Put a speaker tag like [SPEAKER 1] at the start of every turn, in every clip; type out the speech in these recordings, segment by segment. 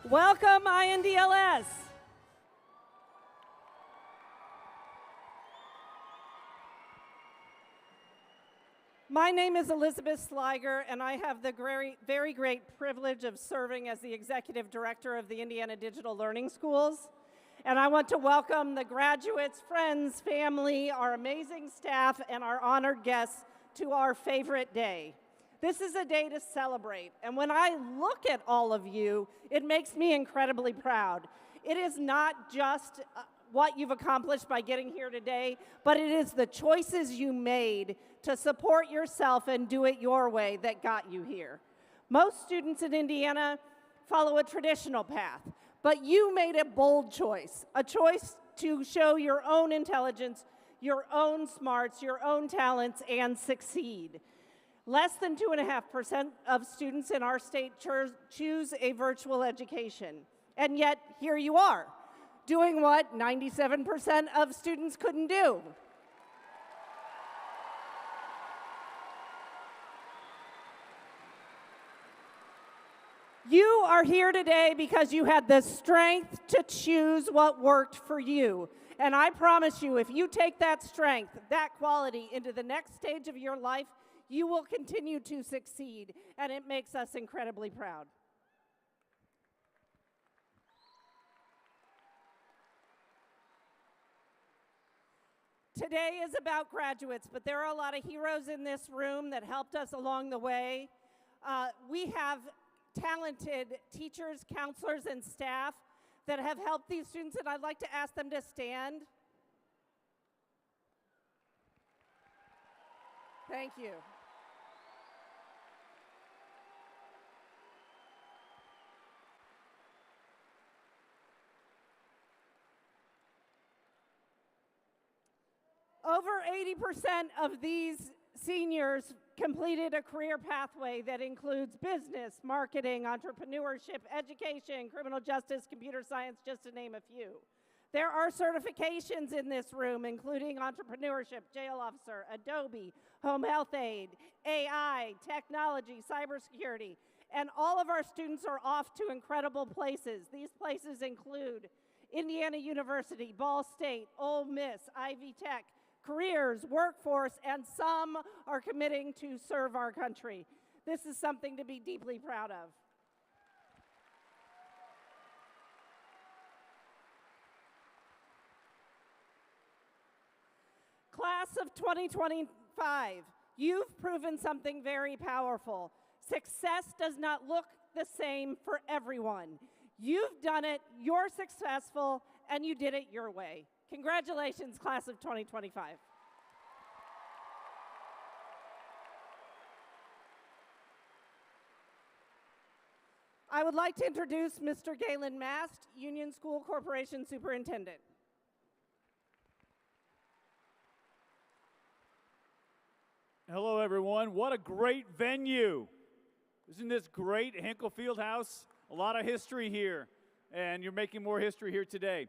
[SPEAKER 1] Welcome, INDLS. My name is Elizabeth Sliger, and I have the very great privilege of serving as the Executive Director of the Indiana Digital Learning Schools. And I want to welcome the graduates, friends, family, our amazing staff, and our honored guests to our favorite day. This is a day to celebrate, and when I look at all of you, it makes me incredibly proud. It is not just what you've accomplished by getting here today, but it is the choices you made to support yourself and do it your way that got you here. Most students in Indiana follow a traditional path, but you made a bold choice, a choice to show your own intelligence, your own smarts, your own talents, and succeed. Less than 2.5% of students in our state choose a virtual education. And yet, here you are, doing what 97% of students couldn't do. You are here today because you had the strength to choose what worked for you. And I promise you, if you take that strength, that quality into the next stage of your life, you will continue to succeed, and it makes us incredibly proud. Today is about graduates, but there are a lot of heroes in this room that helped us along the way. We have talented teachers, counselors, and staff that have helped these students, and I'd like to ask them to stand. Thank you. Over 80% of these seniors completed a career pathway that includes business, marketing, entrepreneurship, education, criminal justice, computer science, just to name a few. There are certifications in this room, including entrepreneurship, jail officer, Adobe, home health aid, AI, technology, cybersecurity, and all of our students are off to incredible places. These places include Indiana University, Ball State, Ole Miss, Ivy Tech, careers, workforce, and some are committing to serve our country. This is something to be deeply proud of. Class of 2025, you've proven something very powerful. Success does not look the same for everyone. You've done it, you're successful, and you did it your way. Congratulations, class of 2025. I would like to introduce Mr. Galen Mast, Union School Corporation Superintendent.
[SPEAKER 2] Hello, everyone. What a great venue. Isn't this great? Hinkle Fieldhouse, a lot of history here, and you're making more history here today.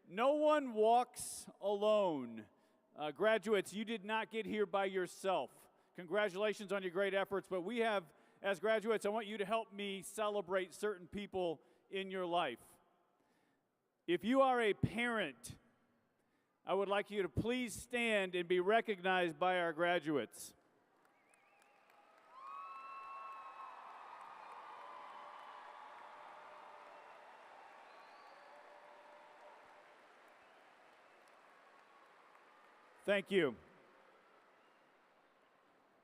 [SPEAKER 2] No one walks alone. Graduates, you did not get here by yourself. Congratulations on your great efforts, but we have, as graduates, I want you to help me celebrate certain people in your life. If you are a parent, I would like you to please stand and be recognized by our graduates. Thank you.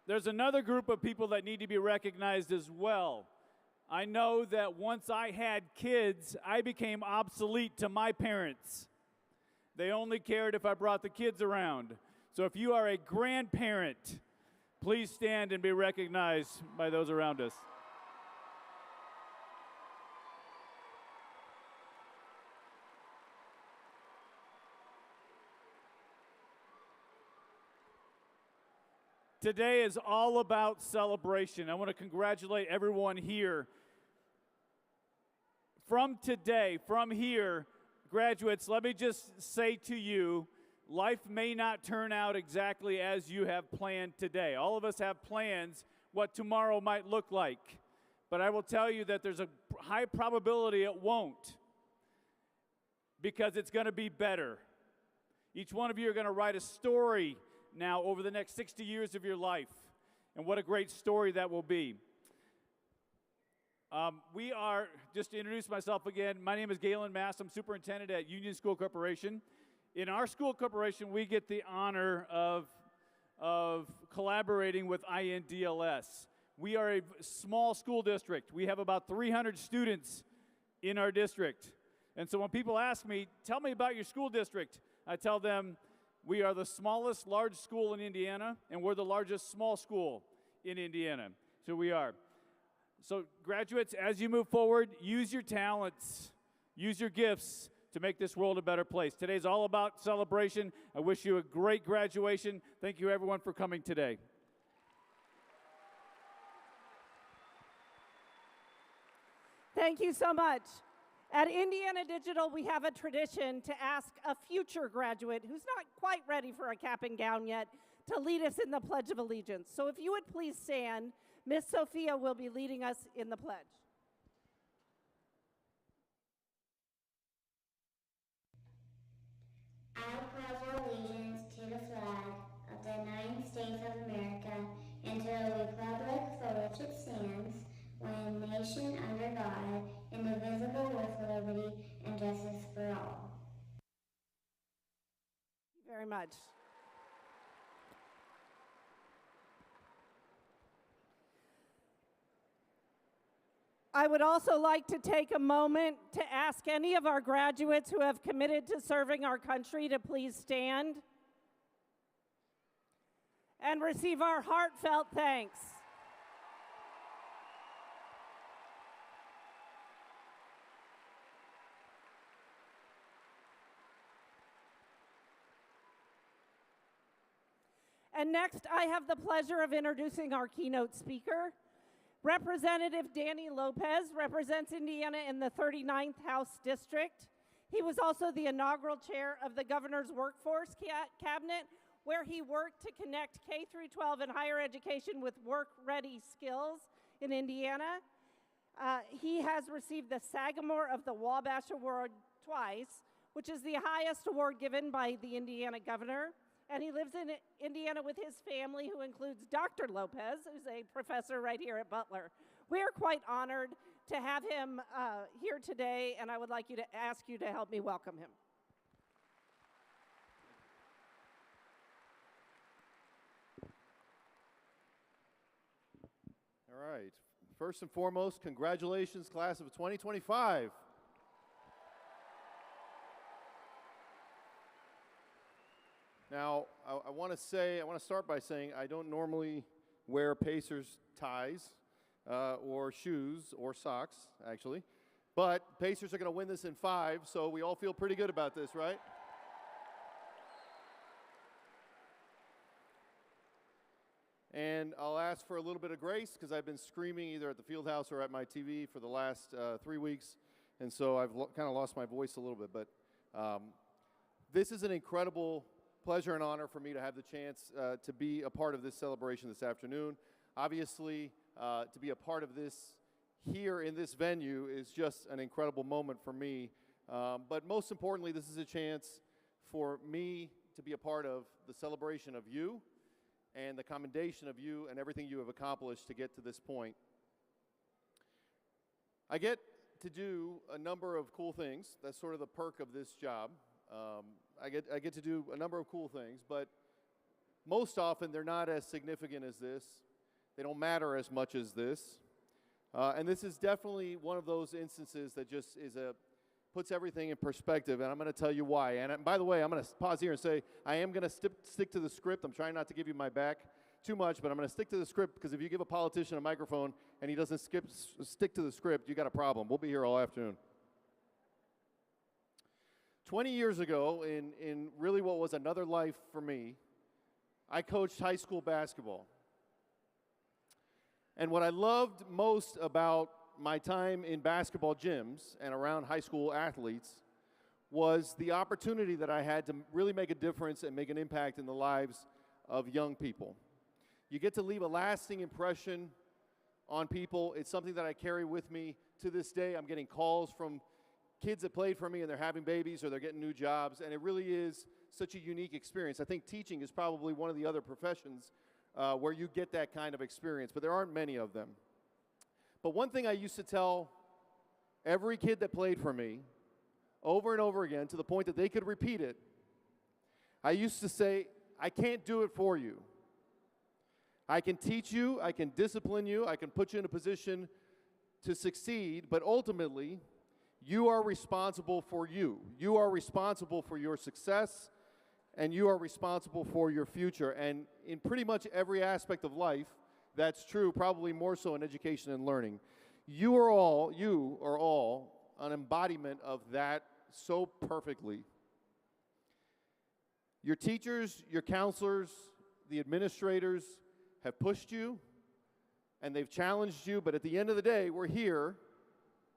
[SPEAKER 2] There's another group of people that need to be recognized as well. I know that once I had kids, I became obsolete to my parents. They only cared if I brought the kids around. So if you are a grandparent, please stand and be recognized by those around us. Today is all about celebration. I want to congratulate everyone here. From today, from here, graduates, let me just say to you, life may not turn out exactly as you have planned today. All of us have plans what tomorrow might look like. But I will tell you that there's a high probability it won't, because it's going to be better. Each one of you are going to write a story now over the next 60 years of your life, and what a great story that will be. Just to introduce myself again, my name is Galen Mass. I'm superintendent at Union School Corporation. In our school corporation, we get the honor of collaborating with INDLS. We are a small school district. We have about 300 students in our district. And so when people ask me, tell me about your school district, I tell them we are the smallest large school in Indiana, and we're the largest small school in Indiana. So we are. So graduates, as you move forward, use your talents, use your gifts to make this world a better place. Today's all about celebration. I wish you a great graduation. Thank you, everyone, for coming today.
[SPEAKER 1] Thank you so much. At Indiana Digital, we have a tradition to ask a future graduate who's not quite ready for a cap and gown yet to lead us in the Pledge of Allegiance. So if you would please stand, Miss Sophia will be leading us in the pledge.
[SPEAKER 3] I pledge allegiance to the flag of the United States of America and to the republic for which it stands, one nation under God, indivisible, with liberty and justice for all.
[SPEAKER 1] Thank you very much. I would also like to take a moment to ask any of our graduates who have committed to serving our country to please stand and receive our heartfelt thanks. And next, I have the pleasure of introducing our keynote speaker. Representative Danny Lopez represents Indiana in the 39th House District. He was also the inaugural chair of the Governor's Workforce Cabinet, where he worked to connect K through 12 and higher education with work-ready skills in Indiana. He has received the Sagamore of the Wabash Award twice, which is the highest award given by the Indiana governor. And he lives in Indiana with his family, who includes Dr. Lopez, who's a professor right here at Butler. We are quite honored to have him here today, and I would like to ask you to help me welcome him.
[SPEAKER 4] All right. First and foremost, congratulations, class of 2025. Now, I want to start by saying I don't normally wear Pacers ties or shoes or socks, actually. But Pacers are going to win this in 5, so we all feel pretty good about this, right? And I'll ask for a little bit of grace because I've been screaming either at the field house or at my TV for the last 3 weeks, and so I've kind of lost my voice a little bit. But this is an incredible pleasure and honor for me to have the chance to be a part of this celebration this afternoon. Obviously, to be a part of this here in this venue is just an incredible moment for me. But most importantly, this is a chance for me to be a part of the celebration of you and the commendation of you and everything you have accomplished to get to this point. I get to do a number of cool things. That's sort of the perk of this job. I get to do a number of cool things, but most often they're not as significant as this. They don't matter as much as this. And this is definitely one of those instances that just puts everything in perspective, and I'm going to tell you why. And by the way, I'm going to pause here and say I am going to stick to the script. I'm trying not to give you my back too much, but I'm going to stick to the script because if you give a politician a microphone and he doesn't stick to the script, you got a problem. We'll be here all afternoon. 20 years ago, in really what was another life for me, I coached high school basketball. And what I loved most about my time in basketball gyms and around high school athletes was the opportunity that I had to really make a difference and make an impact in the lives of young people. You get to leave a lasting impression on people. It's something that I carry with me to this day. I'm getting calls from kids that played for me and they're having babies or they're getting new jobs, and it really is such a unique experience. I think teaching is probably one of the other professions where you get that kind of experience, but there aren't many of them. But one thing I used to tell every kid that played for me over and over again, to the point that they could repeat it, I used to say, I can't do it for you. I can teach you, I can discipline you, I can put you in a position to succeed, but ultimately, you are responsible for you. You are responsible for your success, and you are responsible for your future. And in pretty much every aspect of life, that's true, probably more so in education and learning. You are all an embodiment of that so perfectly. Your teachers, your counselors, the administrators have pushed you, and they've challenged you, but at the end of the day, we're here,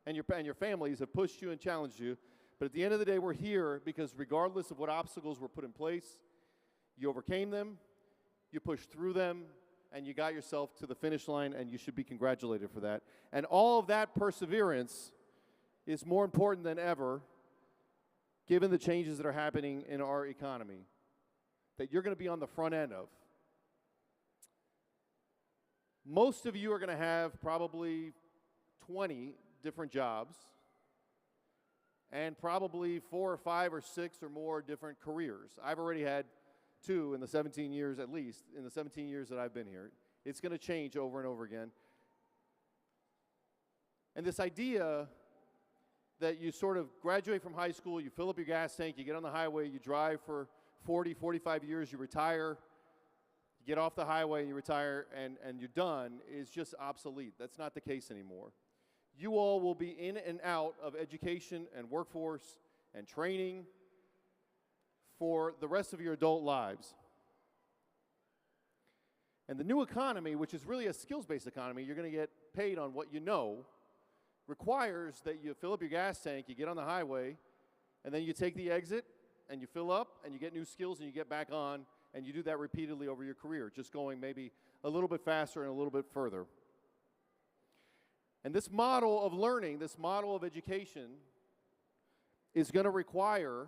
[SPEAKER 4] and your families have pushed you and challenged you, but at the end of the day, we're here because regardless of what obstacles were put in place, you overcame them, you pushed through them, and you got yourself to the finish line, and you should be congratulated for that. And all of that perseverance is more important than ever, given the changes that are happening in our economy, that you're going to be on the front end of. Most of you are going to have probably 20 different jobs and probably 4 or 5 or 6 or more different careers. I've already had 2 in the 17 years, at least, in the 17 years that I've been here. It's going to change over and over again. And this idea that you sort of graduate from high school, you fill up your gas tank, you get on the highway, you drive for 40, 45 years, you retire, you get off the highway, you retire, and you're done, is just obsolete. That's not the case anymore. You all will be in and out of education and workforce and training for the rest of your adult lives. And the new economy, which is really a skills-based economy, you're going to get paid on what you know, requires that you fill up your gas tank, you get on the highway, and then you take the exit, and you fill up, and you get new skills, and you get back on, and you do that repeatedly over your career, just going maybe a little bit faster and a little bit further. And this model of learning, this model of education, is going to require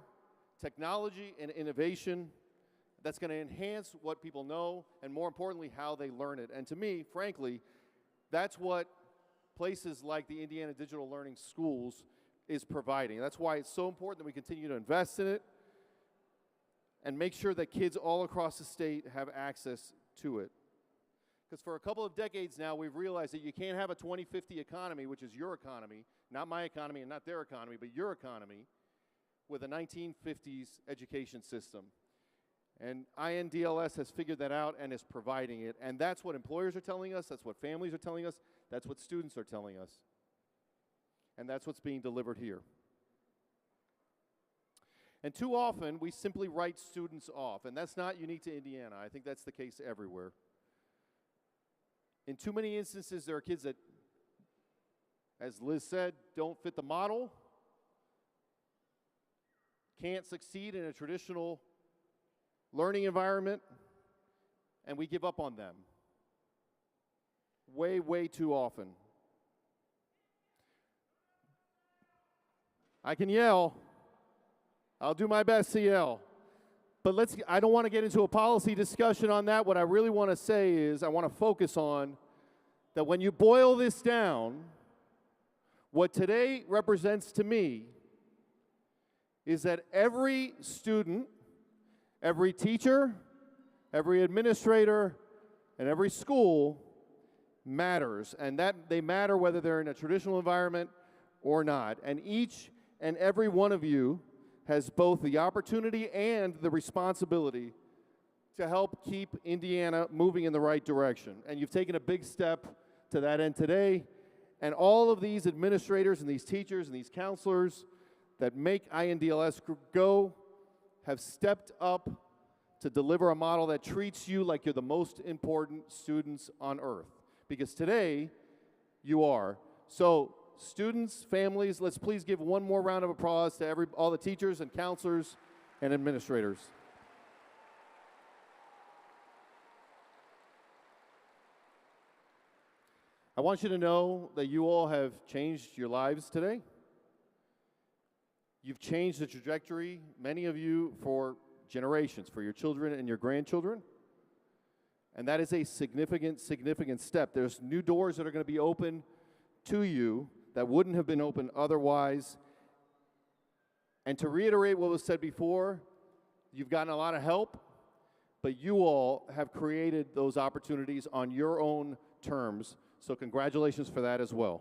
[SPEAKER 4] technology and innovation that's going to enhance what people know, and more importantly, how they learn it. And to me, frankly, that's what places like the Indiana Digital Learning Schools is providing. That's why it's so important that we continue to invest in it and make sure that kids all across the state have access to it. Because for a couple of decades now, we've realized that you can't have a 2050 economy, which is your economy, not my economy and not their economy, but your economy, with a 1950s education system. And INDLS has figured that out and is providing it. And that's what employers are telling us, that's what families are telling us, that's what students are telling us. And that's what's being delivered here. And too often, we simply write students off. And that's not unique to Indiana. I think that's the case everywhere. In too many instances, there are kids that, as Liz said, don't fit the model, can't succeed in a traditional learning environment, and we give up on them. Way, way too often. I can yell. I'll do my best to yell. But I don't want to get into a policy discussion on that. What I really want to say is I want to focus on that when you boil this down, what today represents to me is that every student, every teacher, every administrator, and every school matters. And that they matter whether they're in a traditional environment or not. And each and every one of you has both the opportunity and the responsibility to help keep Indiana moving in the right direction. And you've taken a big step to that end today. And all of these administrators and these teachers and these counselors that make INDLS go have stepped up to deliver a model that treats you like you're the most important students on earth. Because today, you are. So, students, families, let's please give one more round of applause to all the teachers and counselors and administrators. I want you to know that you all have changed your lives today. You've changed the trajectory, many of you, for generations, for your children and your grandchildren. And that is a significant, significant step. There's new doors that are going to be open to you that wouldn't have been open otherwise. And to reiterate what was said before, you've gotten a lot of help, but you all have created those opportunities on your own terms. So congratulations for that as well.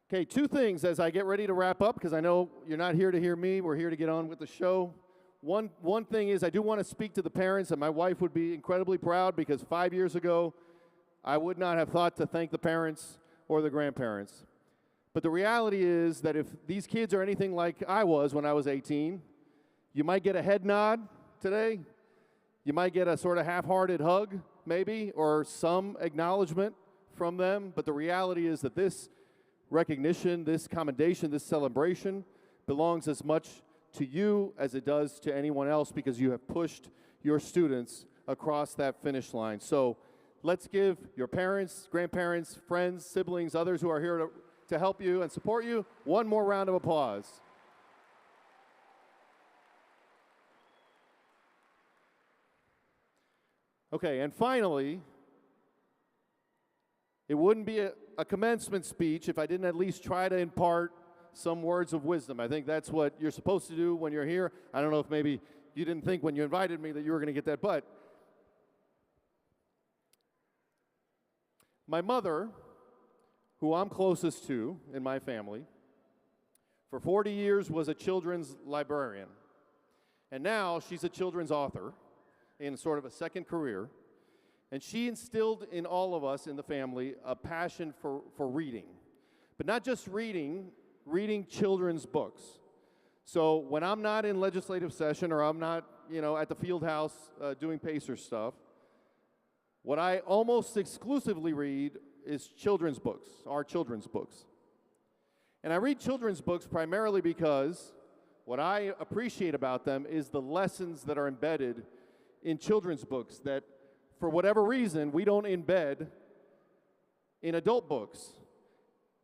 [SPEAKER 4] Okay, two things as I get ready to wrap up, because I know you're not here to hear me, we're here to get on with the show. One thing is I do want to speak to the parents, and my wife would be incredibly proud because 5 years ago, I would not have thought to thank the parents or the grandparents. But the reality is that if these kids are anything like I was when I was 18, you might get a head nod today, you might get a sort of half-hearted hug, maybe, or some acknowledgement from them, but the reality is that this recognition, this commendation, this celebration belongs as much to you as it does to anyone else because you have pushed your students across that finish line. So let's give your parents, grandparents, friends, siblings, others who are here to help you and support you one more round of applause. Okay, and finally, it wouldn't be a commencement speech if I didn't at least try to impart some words of wisdom. I think that's what you're supposed to do when you're here. I don't know if maybe you didn't think when you invited me that you were going to get that, but my mother, who I'm closest to in my family, for 40 years was a children's librarian. And now she's a children's author in sort of a second career. And she instilled in all of us in the family a passion for reading. But not just reading children's books. So when I'm not in legislative session or I'm not, at the field house doing PACER stuff, what I almost exclusively read is children's books, our children's books. And I read children's books primarily because what I appreciate about them is the lessons that are embedded in children's books that, for whatever reason, we don't embed in adult books.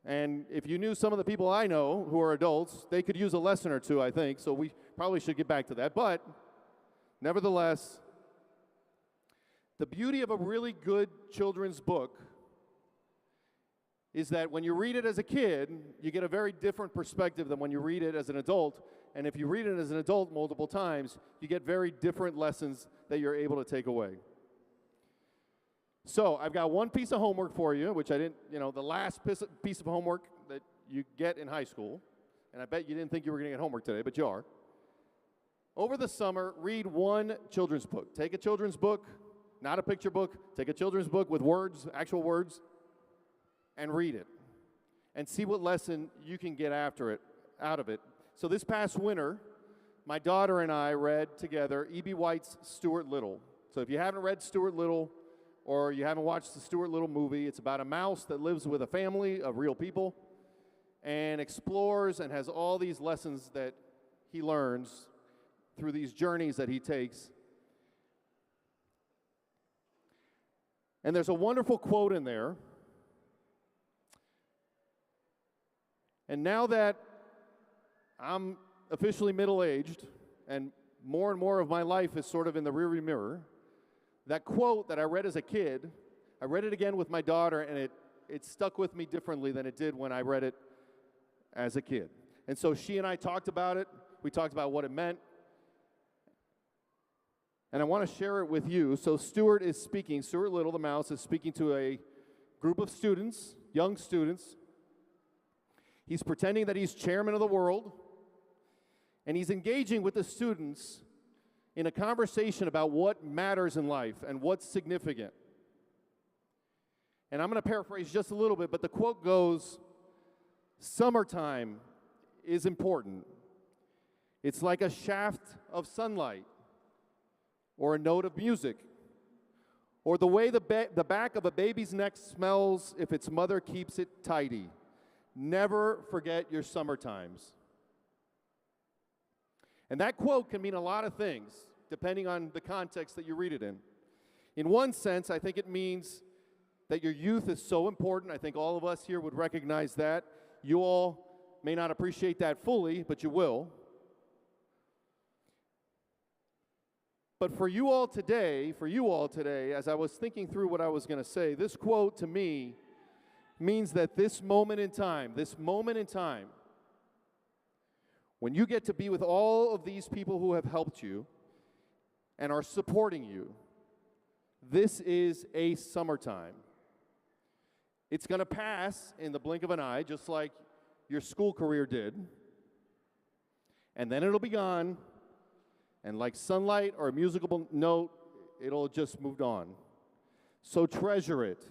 [SPEAKER 4] And if you knew some of the people I know who are adults, they could use a lesson or two, I think, so we probably should get back to that. But nevertheless, the beauty of a really good children's book is that when you read it as a kid, you get a very different perspective than when you read it as an adult. And if you read it as an adult multiple times, you get very different lessons that you're able to take away. So I've got one piece of homework for you, which I didn't, the last piece of homework that you get in high school, and I bet you didn't think you were going to get homework today, but you are. Over the summer, read one children's book. Take a children's book, not a picture book, take a children's book with words, actual words, and read it. And see what lesson you can get out of it. So this past winter, my daughter and I read together E.B. White's Stuart Little. So if you haven't read Stuart Little, or you haven't watched the Stuart Little movie, it's about a mouse that lives with a family of real people and explores and has all these lessons that he learns through these journeys that he takes. And there's a wonderful quote in there. And now that I'm officially middle-aged and more of my life is sort of in the rearview mirror, that quote that I read as a kid, I read it again with my daughter, and it stuck with me differently than it did when I read it as a kid. And so she and I talked about it. We talked about what it meant. And I want to share it with you. So Stuart Little, the mouse, is speaking to a group of students, young students. He's pretending that he's chairman of the world, and he's engaging with the students in a conversation about what matters in life and what's significant. And I'm going to paraphrase just a little bit, but the quote goes, "Summertime is important. It's like a shaft of sunlight, or a note of music, or the way the back of a baby's neck smells if its mother keeps it tidy. Never forget your summer times." And that quote can mean a lot of things, depending on the context that you read it in. In one sense, I think it means that your youth is so important. I think all of us here would recognize that. You all may not appreciate that fully, but you will. But for you all today, as I was thinking through what I was going to say, this quote to me means that this moment in time, when you get to be with all of these people who have helped you and are supporting you, this is a summertime. It's going to pass in the blink of an eye, just like your school career did. And then it'll be gone. And like sunlight or a musical note, it'll just move on. So treasure it.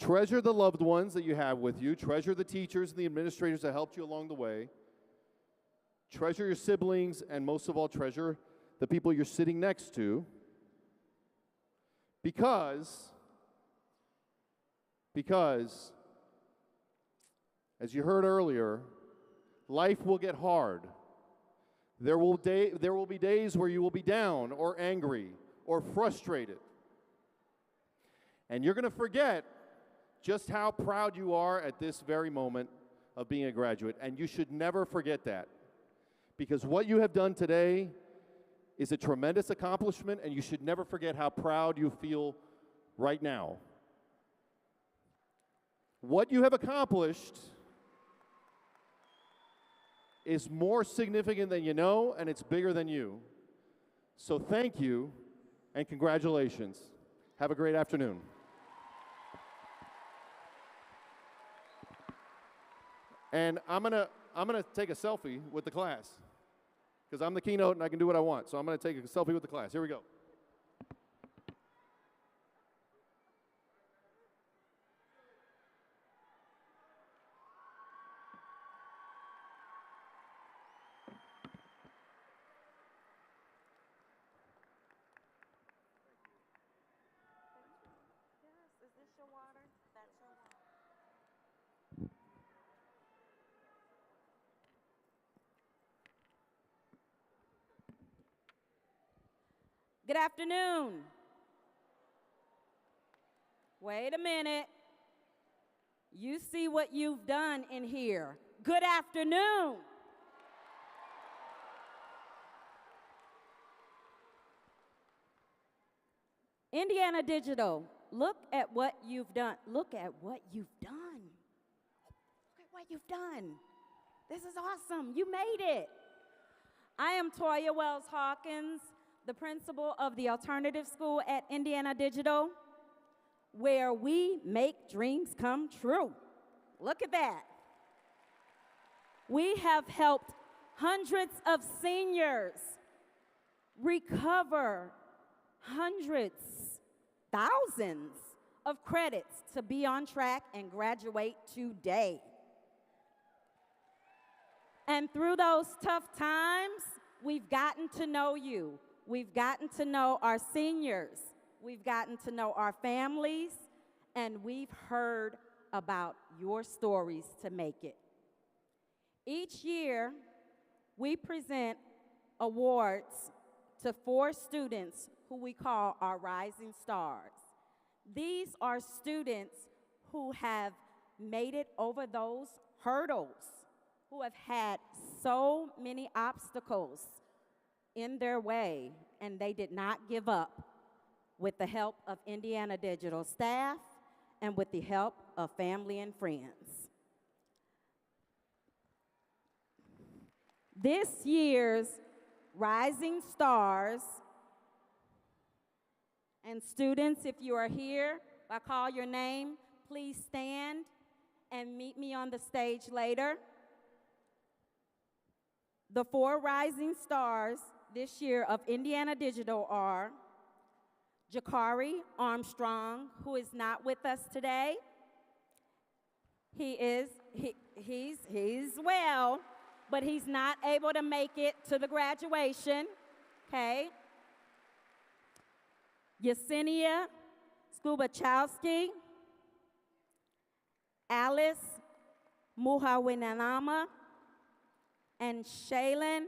[SPEAKER 4] Treasure the loved ones that you have with you. Treasure the teachers and the administrators that helped you along the way. Treasure your siblings, and most of all, treasure the people you're sitting next to. Because, as you heard earlier, life will get hard. There will be days where you will be down or angry or frustrated. And you're going to forget just how proud you are at this very moment of being a graduate. And you should never forget that. Because what you have done today is a tremendous accomplishment, and you should never forget how proud you feel right now. What you have accomplished is more significant than you know, and it's bigger than you. So thank you, and congratulations. Have a great afternoon. And I'm gonna take a selfie with the class, because I'm the keynote and I can do what I want. So I'm gonna take a selfie with the class. Here we go.
[SPEAKER 5] Good afternoon. Wait a minute. You see what you've done in here. Good afternoon. Indiana Digital, look at what you've done. Look at what you've done. Look at what you've done. This is awesome. You made it. I am Toya Wells Hawkins, the principal of the alternative school at Indiana Digital, where we make dreams come true. Look at that. We have helped hundreds of seniors recover hundreds, thousands of credits to be on track and graduate today. And through those tough times, we've gotten to know you. We've gotten to know our seniors. We've gotten to know our families, and we've heard about your stories to make it. Each year, we present awards to 4 students who we call our rising stars. These are students who have made it over those hurdles, who have had so many obstacles in their way, and they did not give up with the help of Indiana Digital staff and with the help of family and friends. This year's Rising Stars, and students, if you are here, if I call your name, please stand and meet me on the stage later. The 4 Rising Stars this year of Indiana Digital are Jakari Armstrong, who is not with us today. He's well, but he's not able to make it to the graduation, okay? Yesenia Skubachowski, Alice Muhawinanama, and Shaylin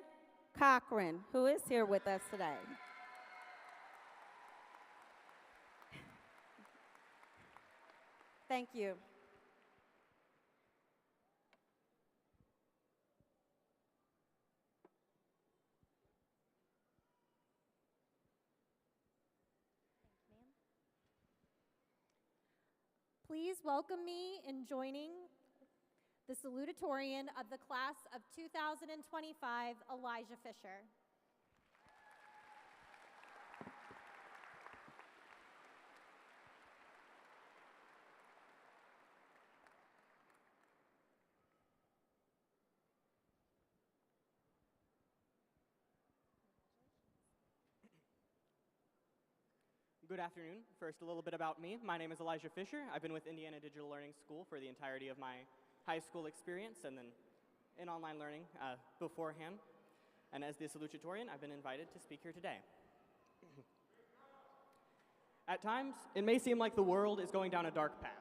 [SPEAKER 5] Cochran, who is here with us today. Thank you.
[SPEAKER 6] Please welcome me in joining the Salutatorian of the class of 2025, Elijah Fisher.
[SPEAKER 7] Good afternoon. First, a little bit about me. My name is Elijah Fisher. I've been with Indiana Digital Learning School for the entirety of my high school experience and then in online learning beforehand. And as the Salutatorian, I've been invited to speak here today. At times, it may seem like the world is going down a dark path.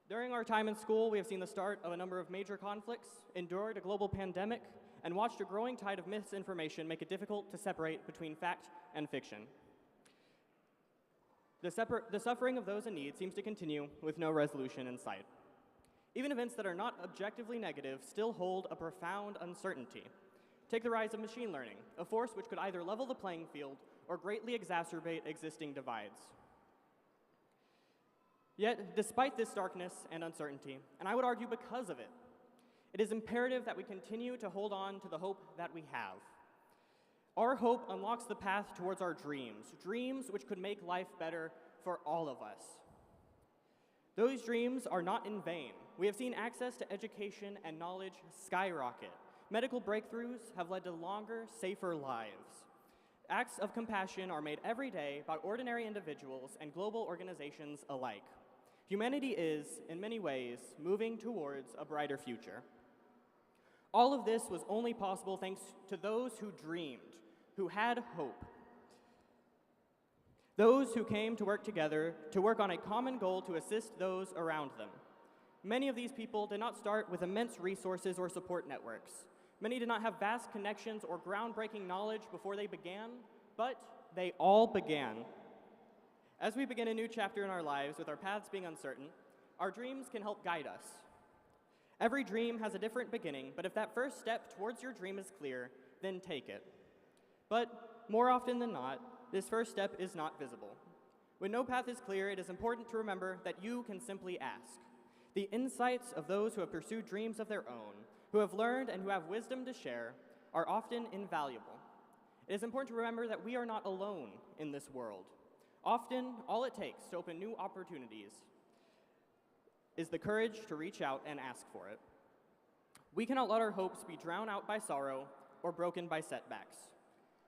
[SPEAKER 7] During our time in school, we have seen the start of a number of major conflicts, endured a global pandemic, and watched a growing tide of misinformation make it difficult to separate between fact and fiction. The suffering of those in need seems to continue with no resolution in sight. Even events that are not objectively negative still hold a profound uncertainty. Take the rise of machine learning, a force which could either level the playing field or greatly exacerbate existing divides. Yet, despite this darkness and uncertainty, and I would argue because of it, it is imperative that we continue to hold on to the hope that we have. Our hope unlocks the path towards our dreams, dreams which could make life better for all of us. Those dreams are not in vain. We have seen access to education and knowledge skyrocket. Medical breakthroughs have led to longer, safer lives. Acts of compassion are made every day by ordinary individuals and global organizations alike. Humanity is, in many ways, moving towards a brighter future. All of this was only possible thanks to those who dreamed, who had hope. Those who came to work together to work on a common goal to assist those around them. Many of these people did not start with immense resources or support networks. Many did not have vast connections or groundbreaking knowledge before they began, but they all began. As we begin a new chapter in our lives with our paths being uncertain, our dreams can help guide us. Every dream has a different beginning, but if that first step towards your dream is clear, then take it. But more often than not, this first step is not visible. When no path is clear, it is important to remember that you can simply ask. The insights of those who have pursued dreams of their own, who have learned and who have wisdom to share, are often invaluable. It is important to remember that we are not alone in this world. Often, all it takes to open new opportunities is the courage to reach out and ask for it. We cannot let our hopes be drowned out by sorrow or broken by setbacks.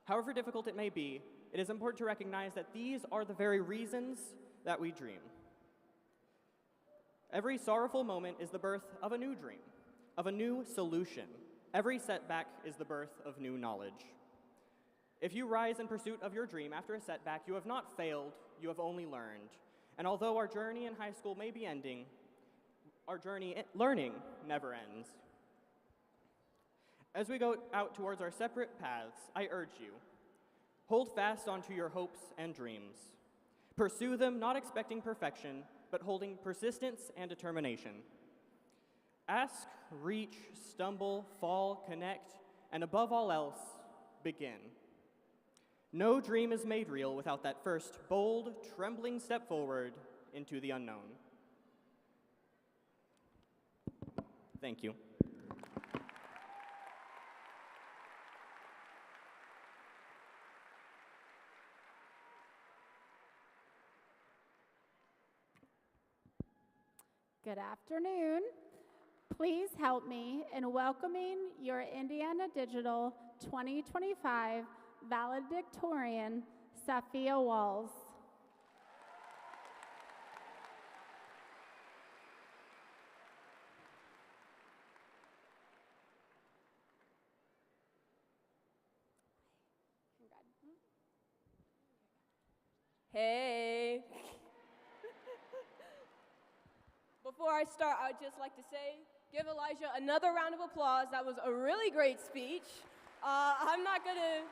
[SPEAKER 7] However difficult it may be, it is important to recognize that these are the very reasons that we dream. Every sorrowful moment is the birth of a new dream, of a new solution. Every setback is the birth of new knowledge. If you rise in pursuit of your dream after a setback, you have not failed, you have only learned. And although our journey in high school may be ending, our journey learning never ends. As we go out towards our separate paths, I urge you, hold fast onto your hopes and dreams. Pursue them not expecting perfection, but holding persistence and determination. Ask, reach, stumble, fall, connect, and above all else, begin. No dream is made real without that first bold, trembling step forward into the unknown. Thank you.
[SPEAKER 8] Good afternoon. Please help me in welcoming your Indiana Digital 2025 Valedictorian, Sophia Walls.
[SPEAKER 9] Hey. Before I start, I would just like to say, give Elijah another round of applause. That was a really great speech. I'm not going to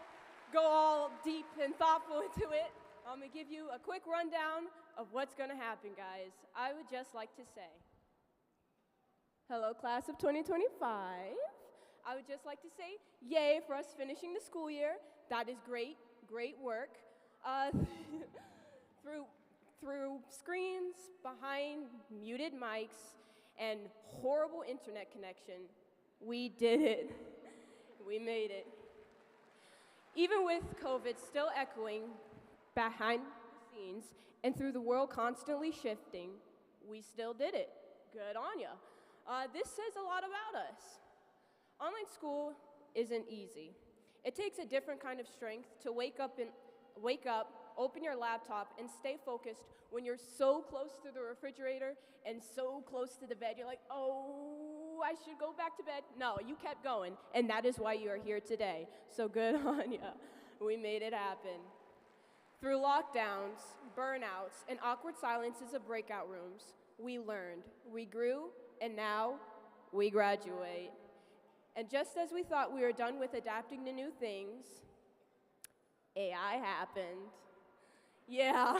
[SPEAKER 9] go all deep and thoughtful into it. I'm going to give you a quick rundown of what's going to happen, guys. I would just like to say, hello, class of 2025. I would just like to say, yay for us finishing the school year. That is great, great work. Through screens, behind muted mics, and horrible internet connection, we did it. We made it. Even with COVID still echoing behind the scenes and through the world constantly shifting, we still did it. Good on ya. This says a lot about us. Online school isn't easy. It takes a different kind of strength to wake up, open your laptop, and stay focused when you're so close to the refrigerator and so close to the bed. You're like, oh, I should go back to bed. No, you kept going, and that is why you are here today. So good on ya. We made it happen. Through lockdowns, burnouts, and awkward silences of breakout rooms, we learned, we grew, and now we graduate. And just as we thought we were done with adapting to new things, AI happened. Yeah,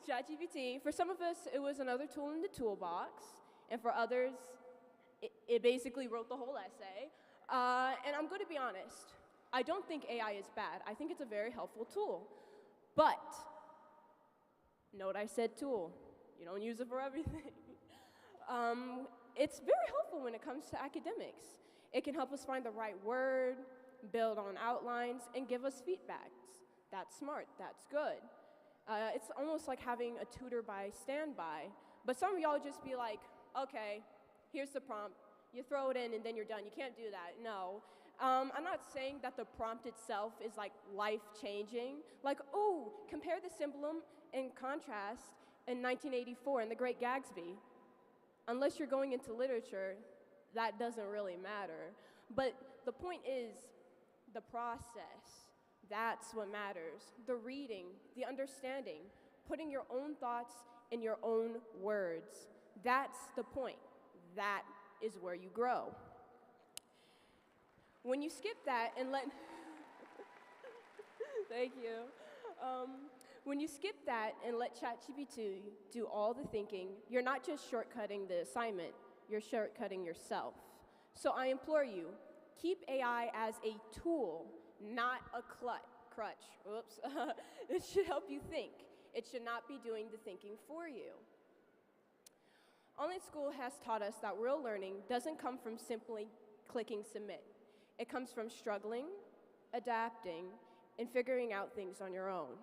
[SPEAKER 9] ChatGPT. For some of us, it was another tool in the toolbox, and for others, it basically wrote the whole essay. And I'm going to be honest, I don't think AI is bad. I think it's a very helpful tool. But, note I said tool. You don't use it for everything. It's very helpful when it comes to academics. It can help us find the right word, build on outlines, and give us feedbacks. That's smart, that's good. It's almost like having a tutor by standby. But some of y'all just be like, okay, here's the prompt. You throw it in and then you're done. You can't do that, no. I'm not saying that the prompt itself is like life-changing. Like, oh, compare the symbol and contrast in 1984 in The Great Gatsby. Unless you're going into literature, that doesn't really matter. But the point is the process. That's what matters. The reading, the understanding, putting your own thoughts in your own words. That's the point. That is where you grow. When you skip that and let, thank you. When you skip that and let ChatGPT do all the thinking, you're not just shortcutting the assignment, you're shortcutting yourself. So I implore you, keep AI as a tool, not a crutch. Oops. It should help you think. It should not be doing the thinking for you. Online school has taught us that real learning doesn't come from simply clicking submit. It comes from struggling, adapting, and figuring out things on your own.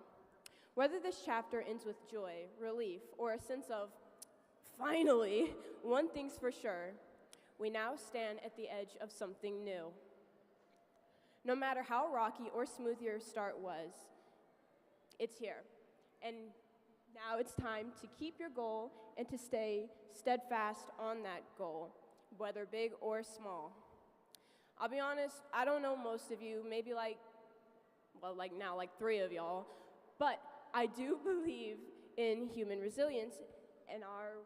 [SPEAKER 9] Whether this chapter ends with joy, relief, or a sense of, finally, one thing's for sure, we now stand at the edge of something new. No matter how rocky or smooth your start was, it's here. And now it's time to keep your goal and to stay steadfast on that goal, whether big or small. I'll be honest, I don't know most of you, maybe like now, like 3 of y'all, but I do believe in human resilience in our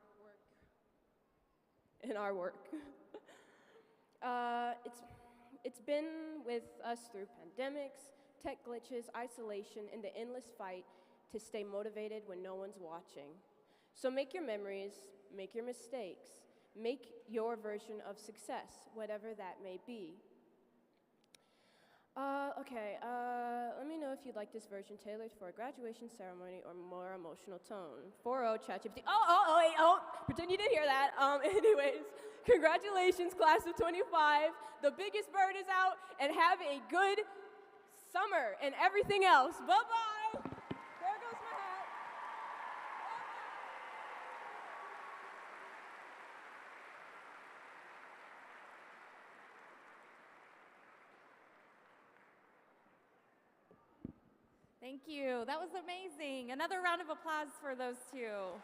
[SPEAKER 9] work. It's been with us through pandemics, tech glitches, isolation, and the endless fight to stay motivated when no one's watching. So make your memories, make your mistakes, make your version of success, whatever that may be. Let me know if you'd like this version tailored for a graduation ceremony or more emotional tone. 4-0 ChatGPT. Pretend you didn't hear that. Anyways, congratulations, class of 25. The biggest bird is out, and have a good summer and everything else. Bye-bye. There goes my hat.
[SPEAKER 5] Thank you. That was amazing. Another round of applause for those two.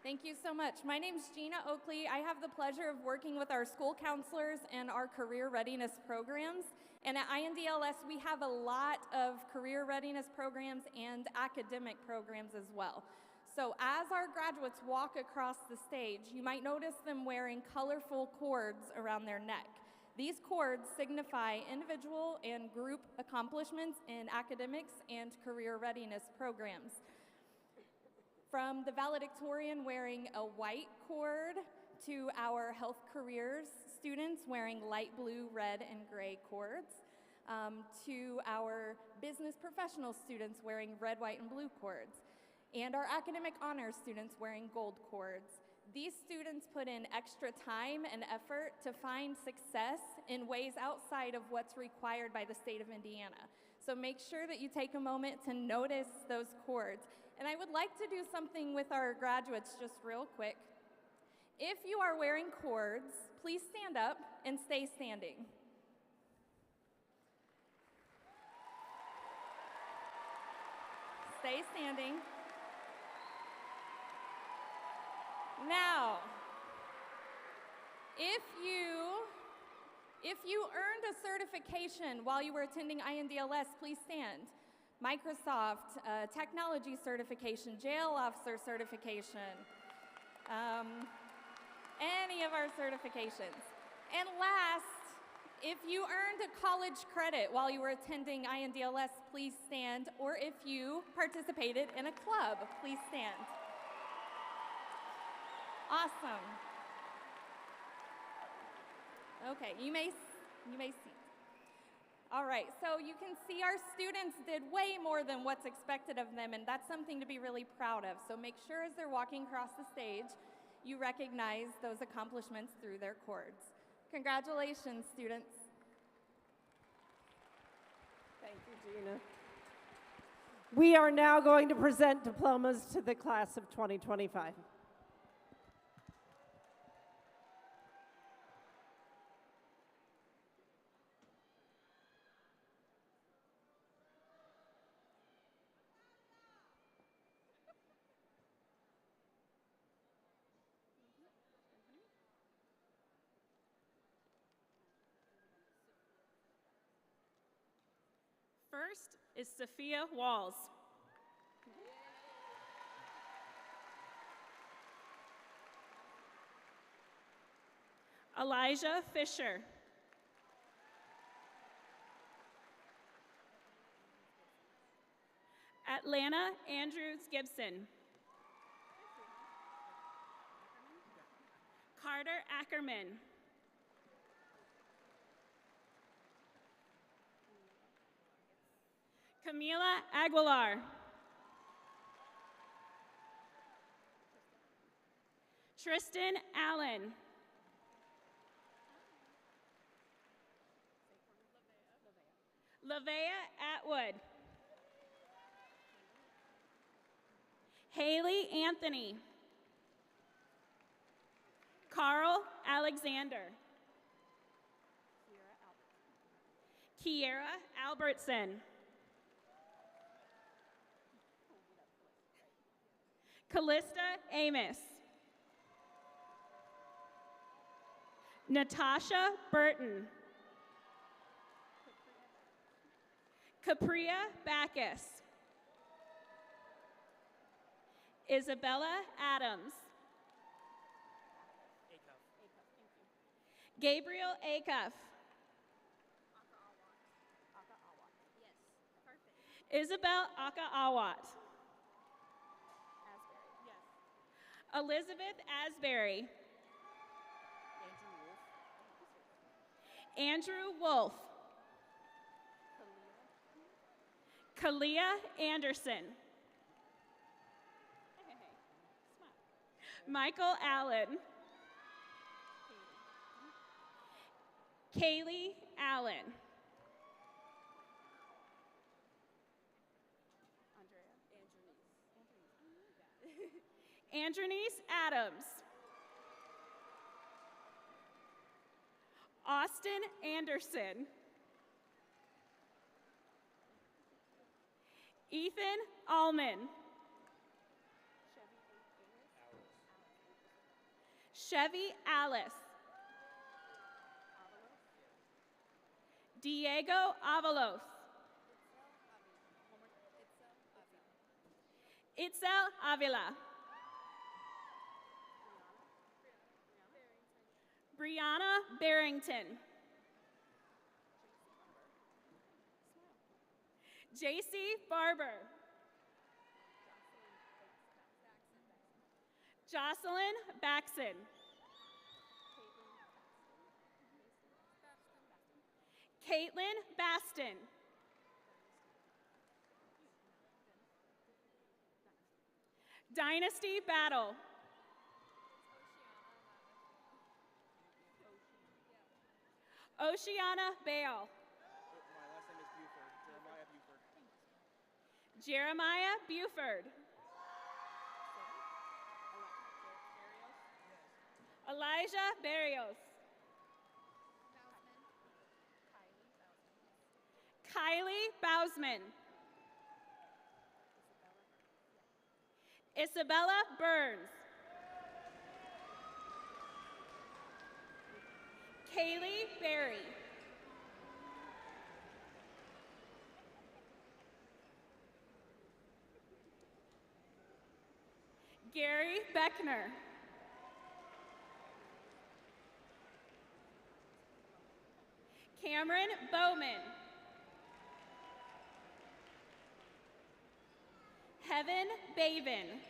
[SPEAKER 5] Thank you so much. My name's Gina Oakley. I have the pleasure of working with our school counselors and our career readiness programs. And at INDLS, we have a lot of career readiness programs and academic programs as well.
[SPEAKER 10] So as our graduates walk across the stage, you might notice them wearing colorful cords around their neck. These cords signify individual and group accomplishments in academics and career readiness programs. From the valedictorian wearing a white cord to our health careers students wearing light blue, red, and gray cords, to our business professional students wearing red, white, and blue cords, and our academic honors students wearing gold cords. These students put in extra time and effort to find success in ways outside of what's required by the state of Indiana. So make sure that you take a moment to notice those cords. And I would like to do something with our graduates just real quick. If you are wearing cords, please stand up and stay standing. Stay standing. Now, if you earned a certification while you were attending INDLS, please stand. Microsoft, technology certification, jail officer certification, any of our certifications. And last, if you earned a college credit while you were attending INDLS, please stand. Or if you participated in a club, please stand. Awesome. Okay, you may see. All right, so you can see our students did way more than what's expected of them, and that's something to be really proud of. So make sure as they're walking across the stage, you recognize those accomplishments through their cords. Congratulations, students.
[SPEAKER 1] Thank you, Gina. We are now going to present diplomas to the class of 2025.
[SPEAKER 11] First is Sophia Walls. Elijah Fisher. Atlanta Andrews Gibson. Carter Ackerman. Camila Aguilar. Tristan Allen. Lavea Atwood. Haley Anthony. Carl Alexander. Kiera Albertson. Callista Amos. Natasha Burton. Capria Backus. Isabella Adams. Gabriel Acuff. Isabel Aka-Awat. Elizabeth Asbury. Andrew Wolf. Kalia Anderson. Michael Allen. Kaylee Allen. Andronice Adams. Austin Anderson. Ethan Allman. Chevy Alice. Diego Avalos. Itzel Avila. Brianna Barrington. JC Barber. Jocelyn Baxon. Caitlin Baston. Dynasty Battle. Oceana Bale.
[SPEAKER 7] My last name is Buford. Jeremiah Buford.
[SPEAKER 11] Jeremiah Buford. Elijah Barrios. Kylie Bausman. Isabella Burns. Kaylee Berry. Gary Beckner. Cameron Bowman. Heaven Baven.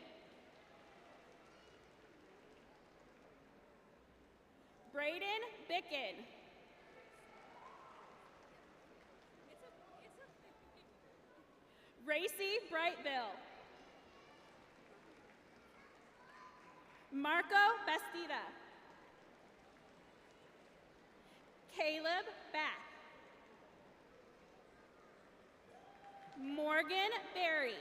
[SPEAKER 11] Braden Bicken. Racy Brightville. Marco Bastida. Caleb Back. Morgan Berry.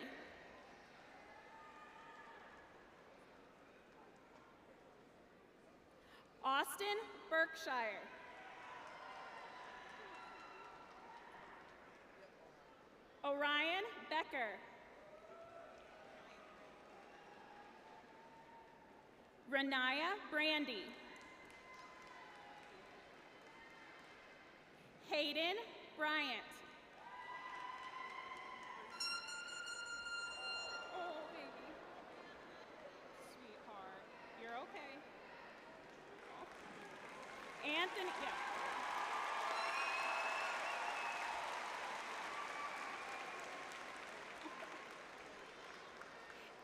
[SPEAKER 11] Austin Berkshire. Orion Becker. Renaya Brandy. Hayden Bryant. Oh, baby. Sweetheart. You're okay. Anthony, yeah.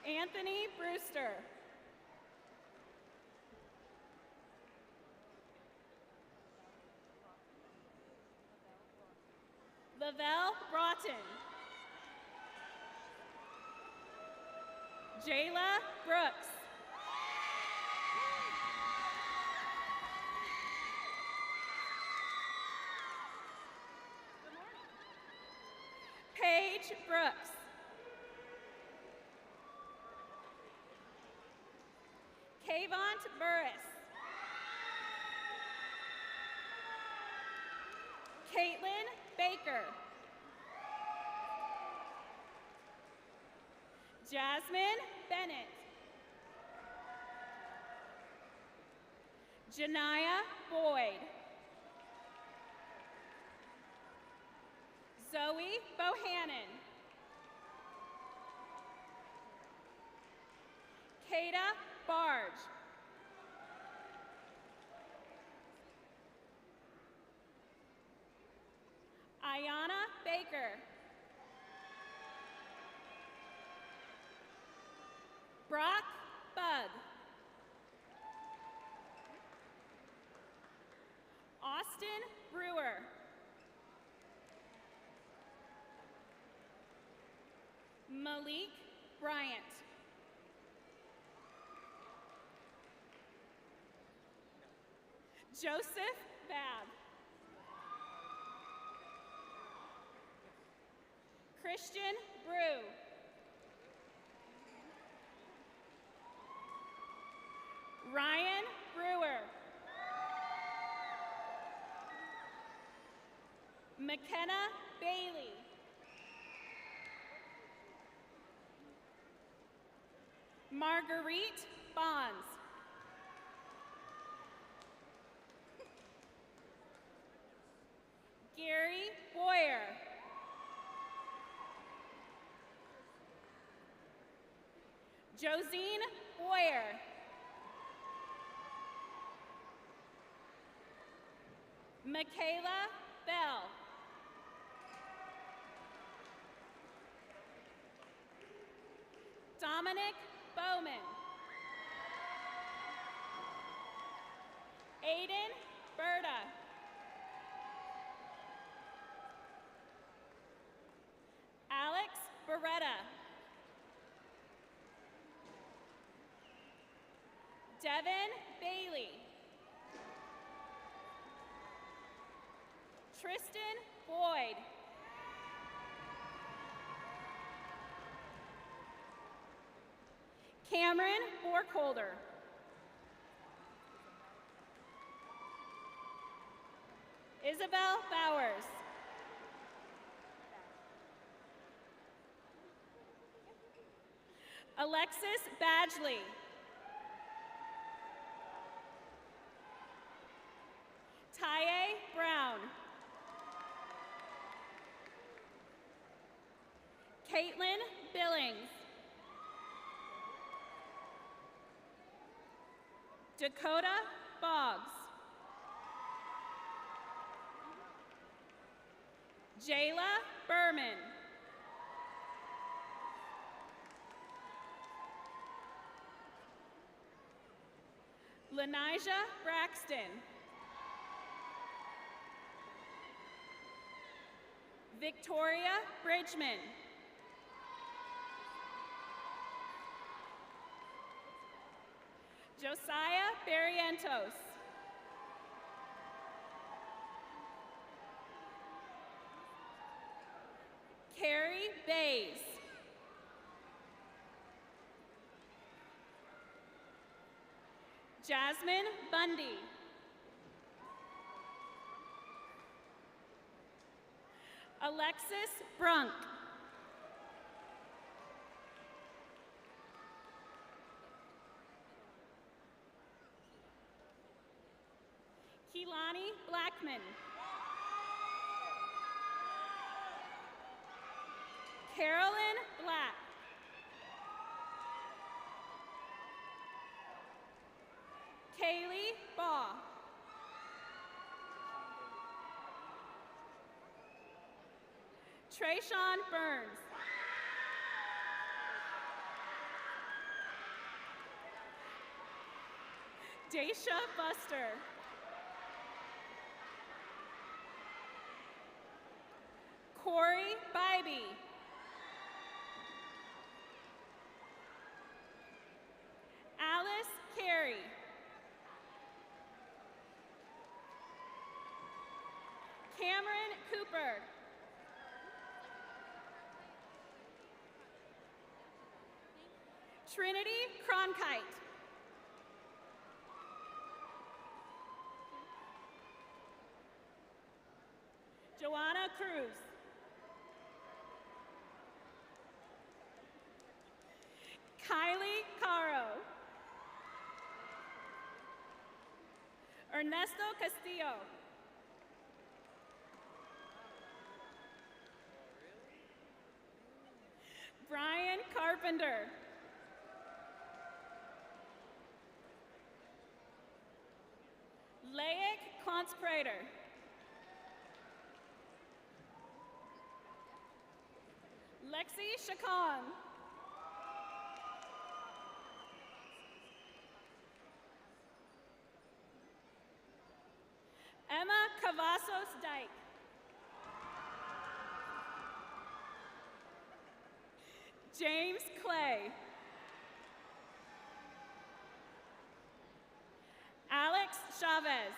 [SPEAKER 11] Anthony Brewster. Lavelle Broughton. Jayla Brooks. Paige Brooks. Kayvont Burris. Caitlin Baker. Jasmine Bennett. Janiyah Boyd. Zoe Bohannon. Kada Barge. Ayana Baker. Brock Bug. Austin Brewer. Malik Bryant. Joseph Babb. Christian Brew. Ryan Brewer. McKenna Bailey. Marguerite Bonds. Gary Boyer. Josine Boyer. Michaela Bell. Dominic Bowman. Aiden Berta. Alex Beretta. Devin Bailey. Tristan Boyd. Cameron Borkholder. Isabel Bowers. Alexis Badgley. Tye Brown. Caitlin Billings. Dakota Boggs. Jayla Berman. Lanijah Braxton. Victoria Bridgman. Josiah Barrientos. Carrie Bays. Jasmine Bundy. Alexis Brunk. Keelani Blackman. Carolyn Black. Kaylee Baugh. Trayshawn Burns. Daisha Buster. Corey Bybee. Alice Carey. Cameron Cooper. Trinity Cronkite. Joanna Cruz. Kylie Caro. Ernesto Castillo. Brian Carpenter. Laik Klonsprater. Lexi Chacon. Emma Cavazos Dyke. James Clay. Alex Chavez.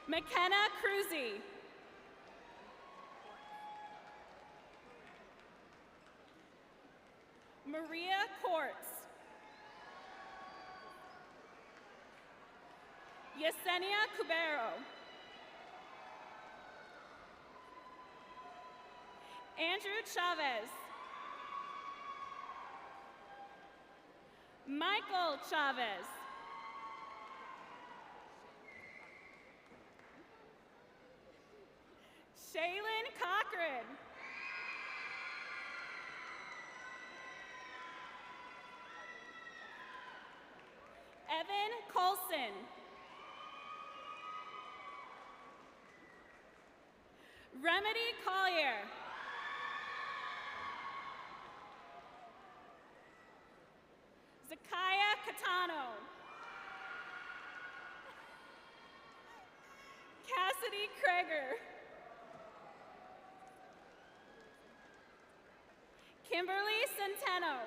[SPEAKER 11] McKenna Cruzy. Maria Quartz. Yesenia Cubero. Andrew Chavez. Michael Chavez. Shaylin Cochran. Colson. Remedy Collier. Zakaya Catano. Cassidy Kreger. Kimberly Centeno.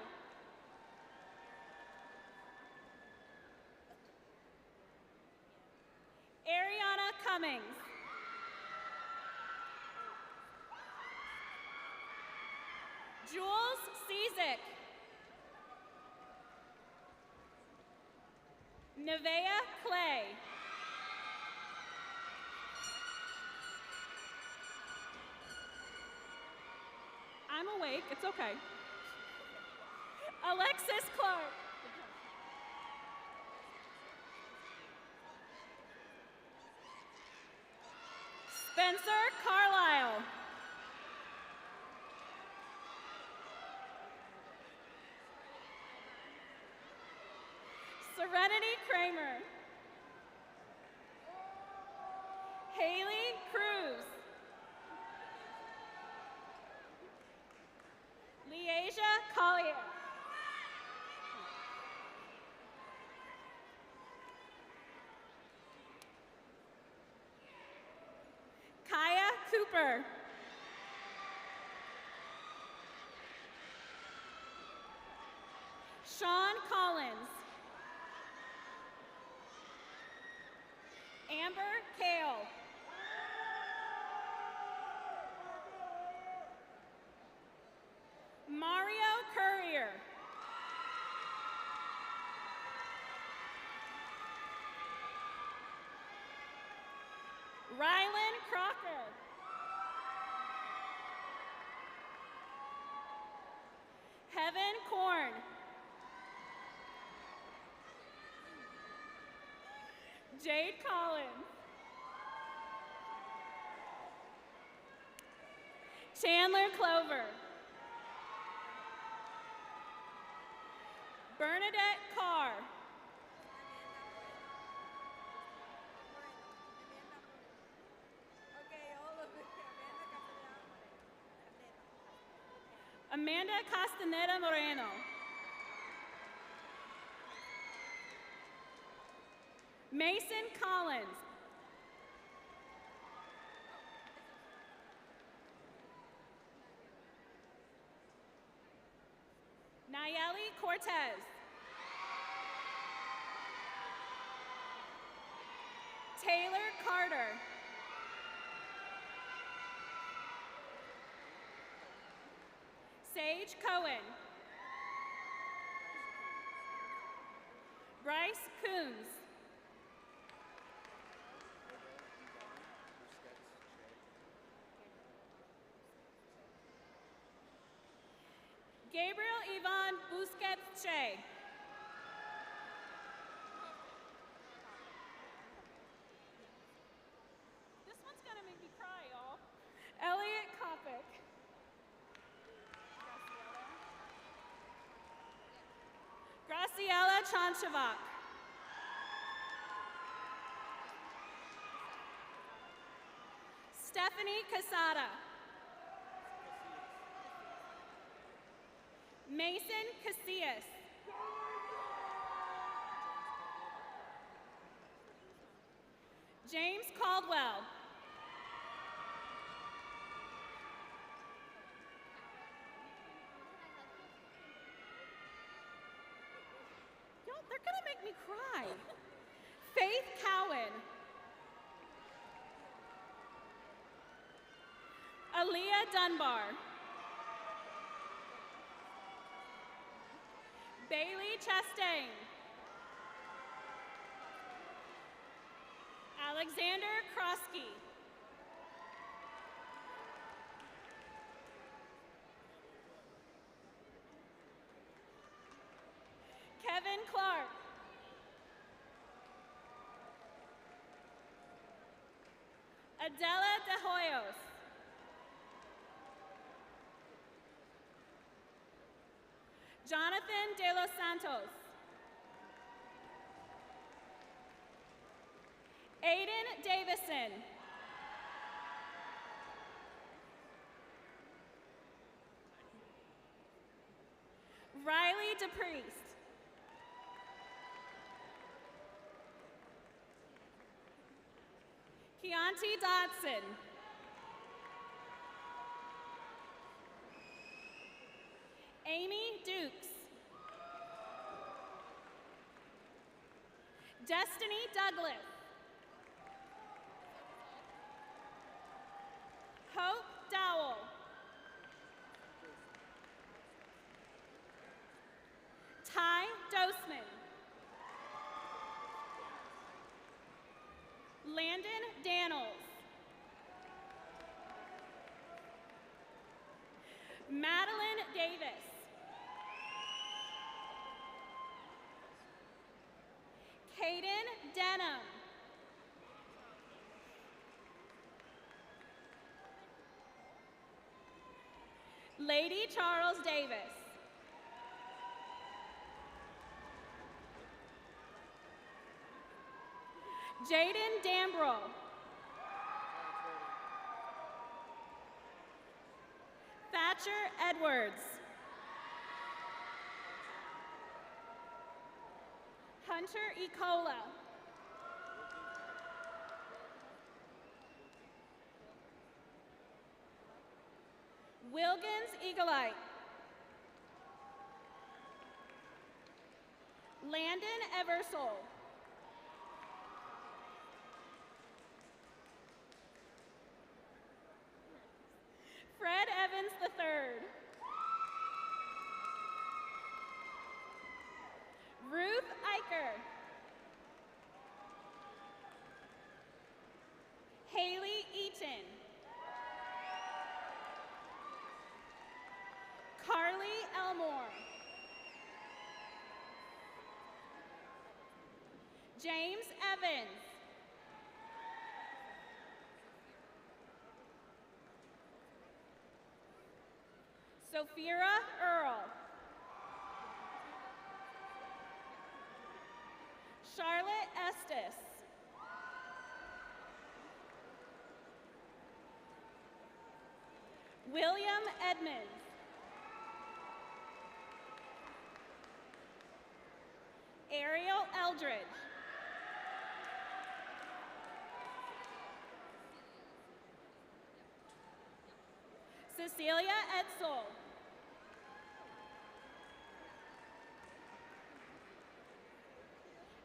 [SPEAKER 11] Ariana Cummings. Jules Cizik. Nevea Clay. I'm awake, it's okay. Alexis Clark. Spencer Carlisle. Serenity Kramer. Haley Cruz. Leasia Collier. Kaya Cooper. Sean Collins. Amber Kale. Mario Courier. Rylan Crocker. Heaven Korn. Jade Collins. Chandler Clover. Bernadette Carr. Amanda Castaneda Moreno. Mason Collins. Nayeli Cortez. Taylor Carter. Sage Cohen. Bryce Coons. Gabriel Ivan Busquets Che. This one's gonna make me cry, y'all. Elliot Kopic. Graciela Chanchevak. Stephanie Casada. Mason Casillas. James Caldwell. Yo, they're gonna make me cry. Faith Cowan. Aaliyah Dunbar. Bailey Chastain. Alexander Krosky. Kevin Clark. Adela De Hoyos. Jonathan De Los Santos.
[SPEAKER 10] Aiden Davison. Riley DePriest. Keontae Dodson. Amy Dukes. Destiny Douglas. Hope Dowell. Ty Dosman. Landon Daniels. Madeline Davis. Caden Denham. Lady Charles Davis. Jaden Dambrell. Thatcher Edwards. Hunter Ecola. Wilkins Eaglite. Landon Eversole. Fred Evans III. Ruth Eicher. Haley Eaton. Carly Elmore. James Evans. Sophia Earl. Charlotte Estes. William Edmonds. Ariel Eldridge. Cecilia Edsel.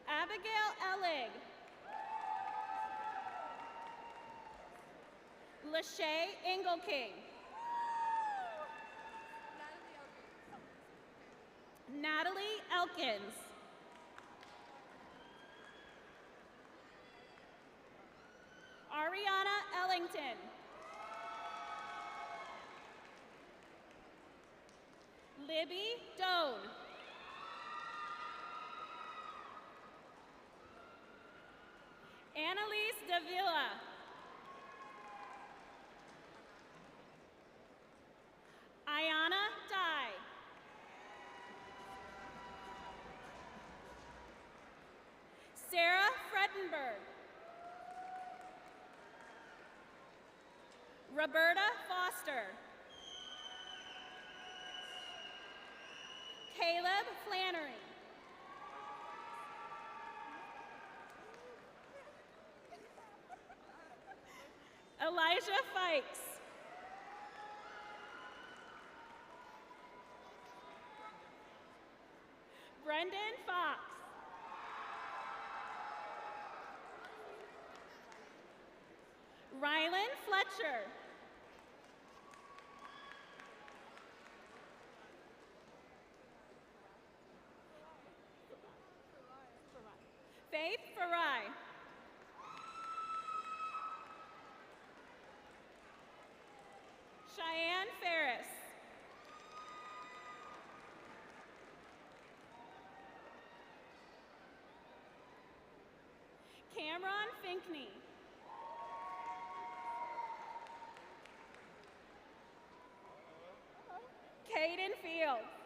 [SPEAKER 10] Abigail Ellig. Lachey Engelking. Natalie Elkins. Ariana Ellington. Libby Doan. Annalise Davila. Ayana Dye. Sarah Fredenberg. Roberta Foster. Caleb Flannery. Elijah Fikes. Brendan Fox. Rylan Fletcher. Faith Farai. Cheyenne Ferris. Cameron Finkney. Caden Fields.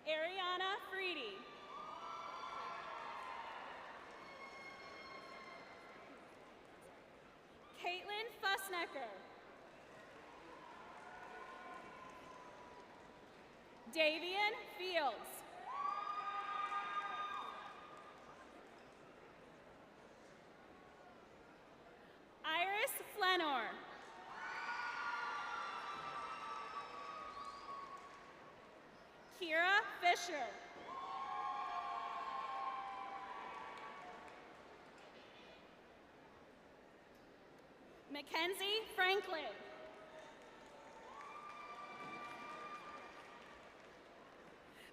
[SPEAKER 10] Ariana Freedy.
[SPEAKER 11] Becker. Davian Fields. Iris Flenor. Kira Fisher. Mackenzie Franklin.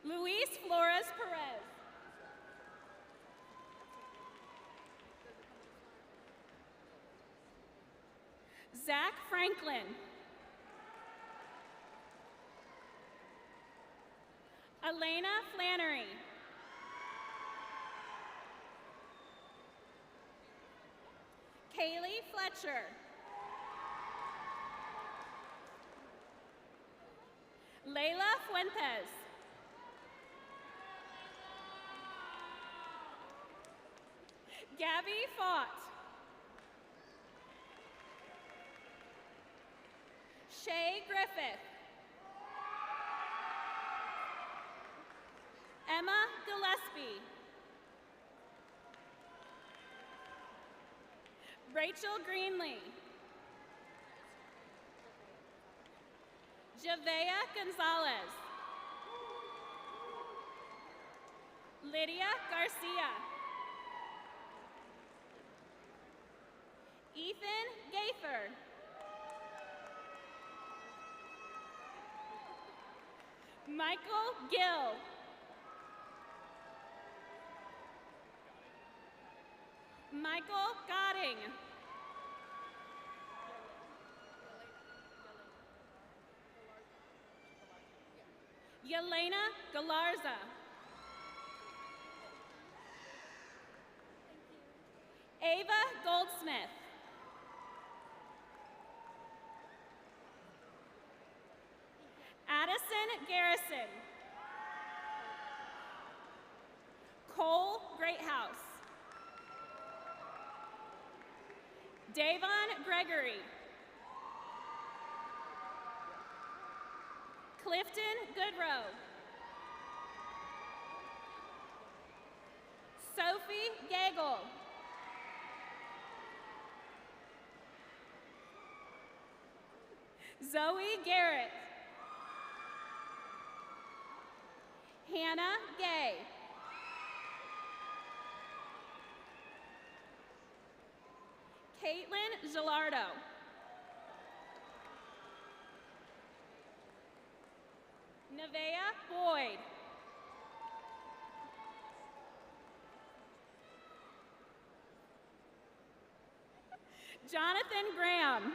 [SPEAKER 11] Luis Flores Perez. Zach Franklin. Elena Flannery. Kaylee Fletcher. Layla Fuentes. Gabby Fott. Shay Griffith. Emma Gillespie. Rachel Greenlee. Javea Gonzalez. Lydia Garcia. Ethan Gaither. Michael Gill. Michael Godding. Yelena Galarza. Ava Goldsmith. Addison Garrison. Cole Greathouse. Davon Gregory. Clifton Goodrow. Sophie Gagel. Zoe Garrett. Hannah Gay. Caitlin Gilardo. Nevaeh Boyd. Jonathan Graham.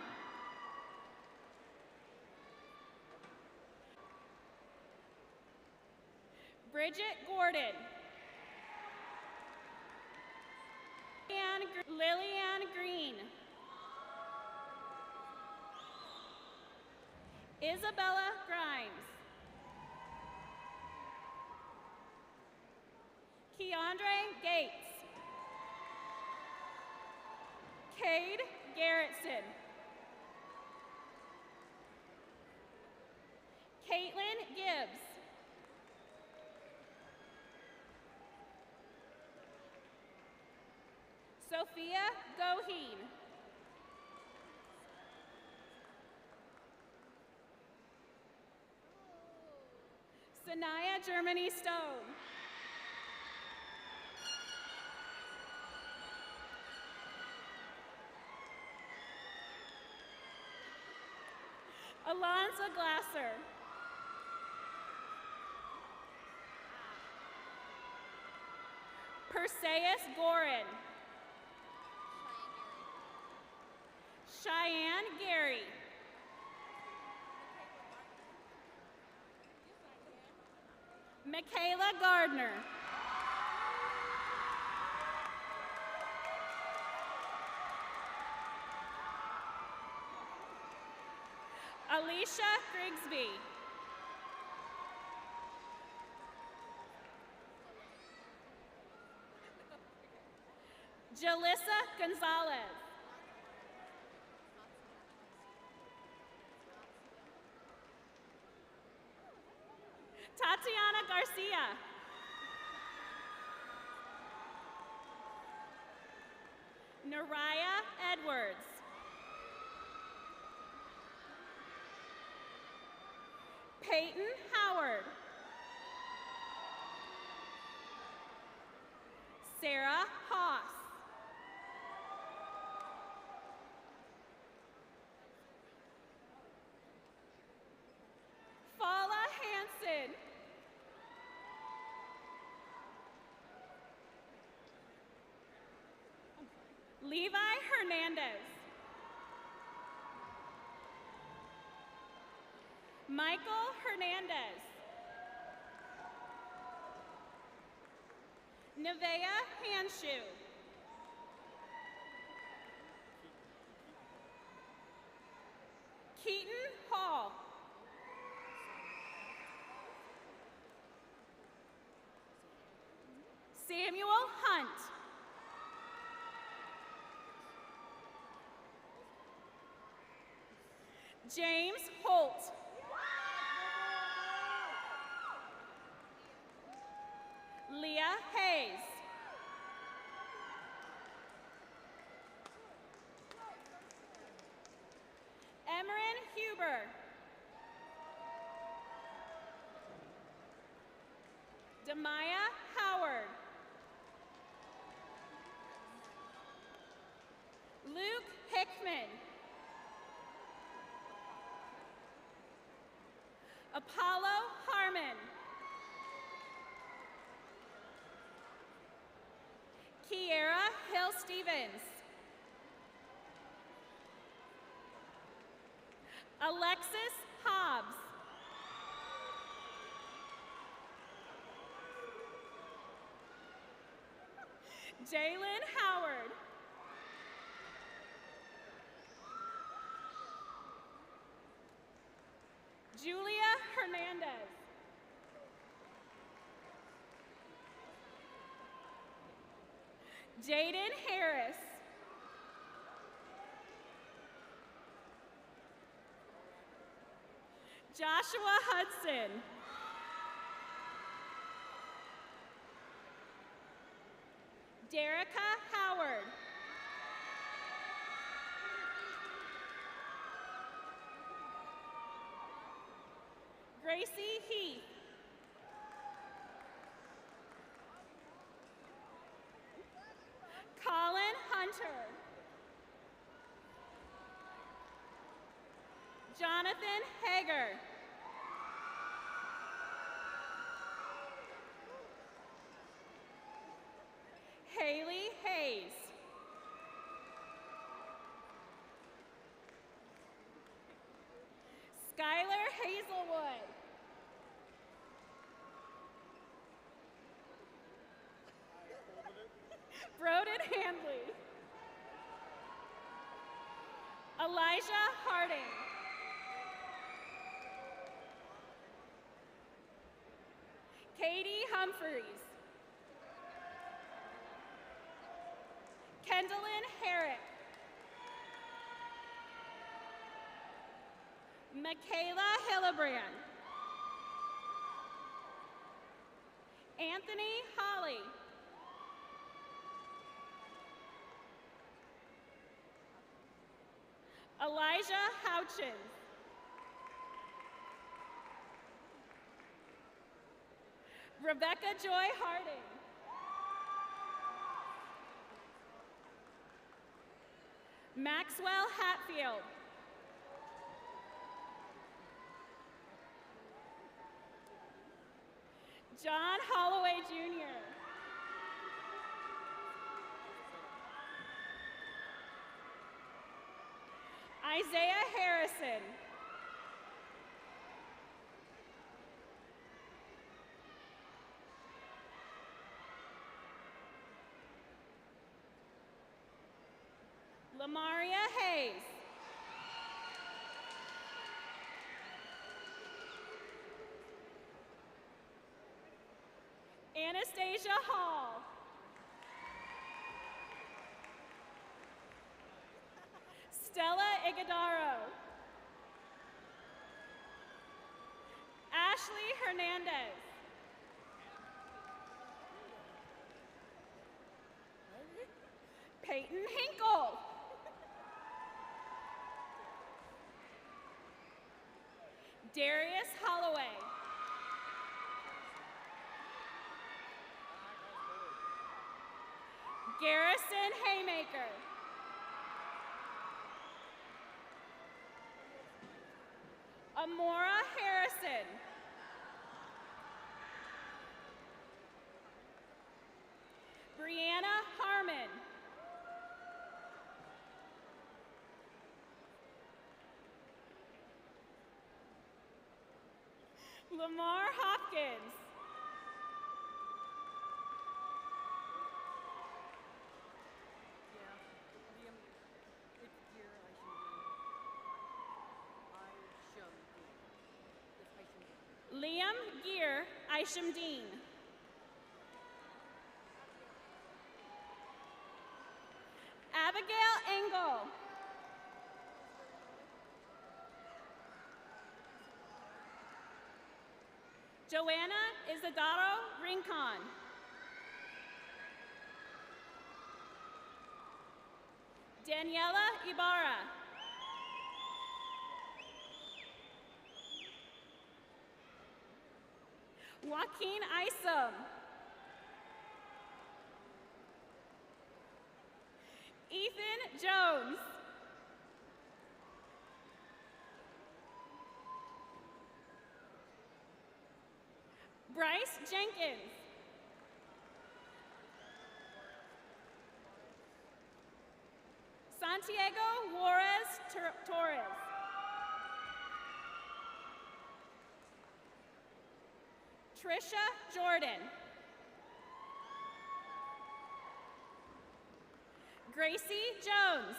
[SPEAKER 11] Bridget Gordon. Lillian Green. Isabella Grimes. Keandre Gates. Cade Garrettson. Caitlin Gibbs. Sophia Goheen. Sanaya Germany Stone. Alonza Glasser. Perseus Gorin. Cheyenne Gary. Michaela Gardner. Alicia Grigsby. Jalissa Gonzalez. Tatiana Garcia. Naraya Edwards. Peyton Howard. Sarah Haas. Fala Hansen. Levi Hernandez. Michael Hernandez. Nevea Hanshu. Keaton Hall. Samuel Hunt. James Holt. Leah Hayes. Emerin Huber. Demaya Howard. Luke Hickman. Apollo Harmon. Kiera Hill Stevens. Alexis Hobbs. Jalen Howard. Julia Hernandez. Jaden Harris. Joshua Hudson. Derica Howard. Gracie Heath. Colin Hunter. Jonathan Hager. Haley Hayes. Skylar Hazelwood. Broden Handley. Elijah Harding. Katie Humphreys. Kendallin Herrick. Michaela Hillebrand. Anthony Holly. Elijah Houchins. Rebecca Joy Harding. Maxwell Hatfield. John Holloway Jr. Isaiah Harrison. Lamaria Hayes. Anastasia Hall. Stella Iguodaro. Ashley Hernandez. Peyton Hinkle. Darius Holloway. Garrison Haymaker. Amora Harrison. Brianna Harmon. Lamar Hopkins. Liam Gear Isham Dean. Abigail Engel. Joanna Isadaro Rincon. Daniela Ibarra. Joaquin Isom. Ethan Jones. Bryce Jenkins. Santiago Juarez Torres. Trisha Jordan. Gracie Jones.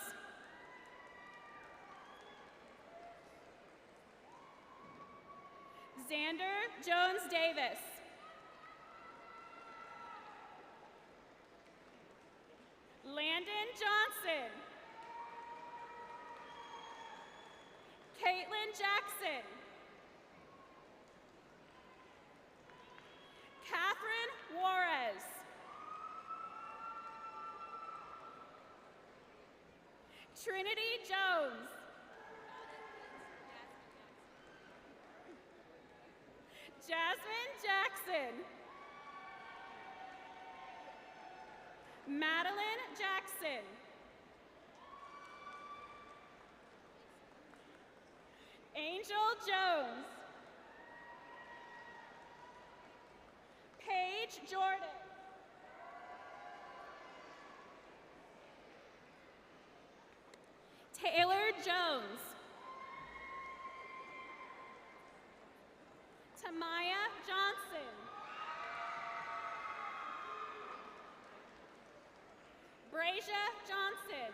[SPEAKER 11] Xander Jones Davis. Landon Johnson. Caitlin Jackson. Catherine Juarez. Trinity Jones. Jasmine Jackson. Madeline Jackson. Angel Jones. Paige Jordan. Taylor Jones. Tamaya Johnson. Brasia Johnson.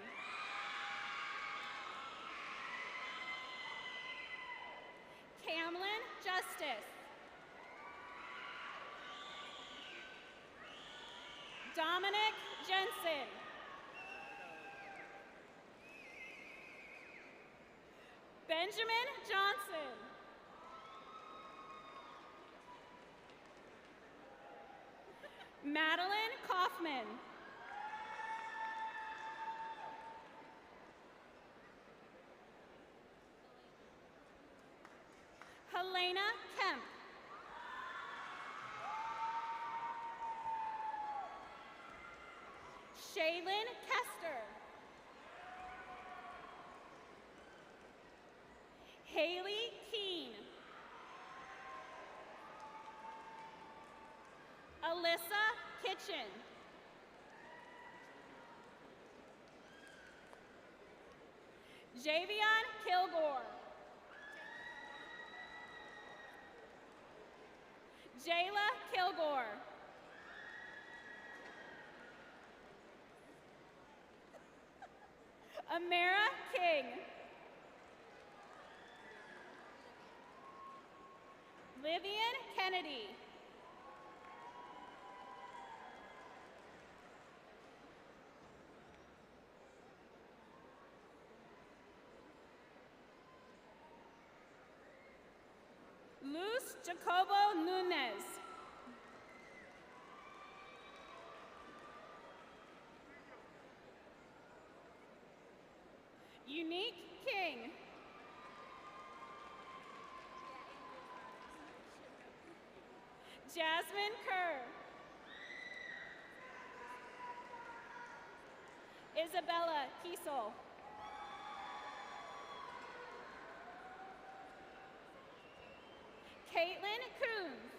[SPEAKER 11] Camlin Justice. Dominic Jensen. Benjamin Johnson. Madeline Kaufman. Helena Kemp. Shaylin Kester. Haley Keene. Alyssa Kitchen. Javion Kilgore. Jayla Kilgore. Amara King. Vivian Kennedy. Luz Jacobo Nunez. Jasmine Kerr. Isabella Kiesel. Caitlin Coons.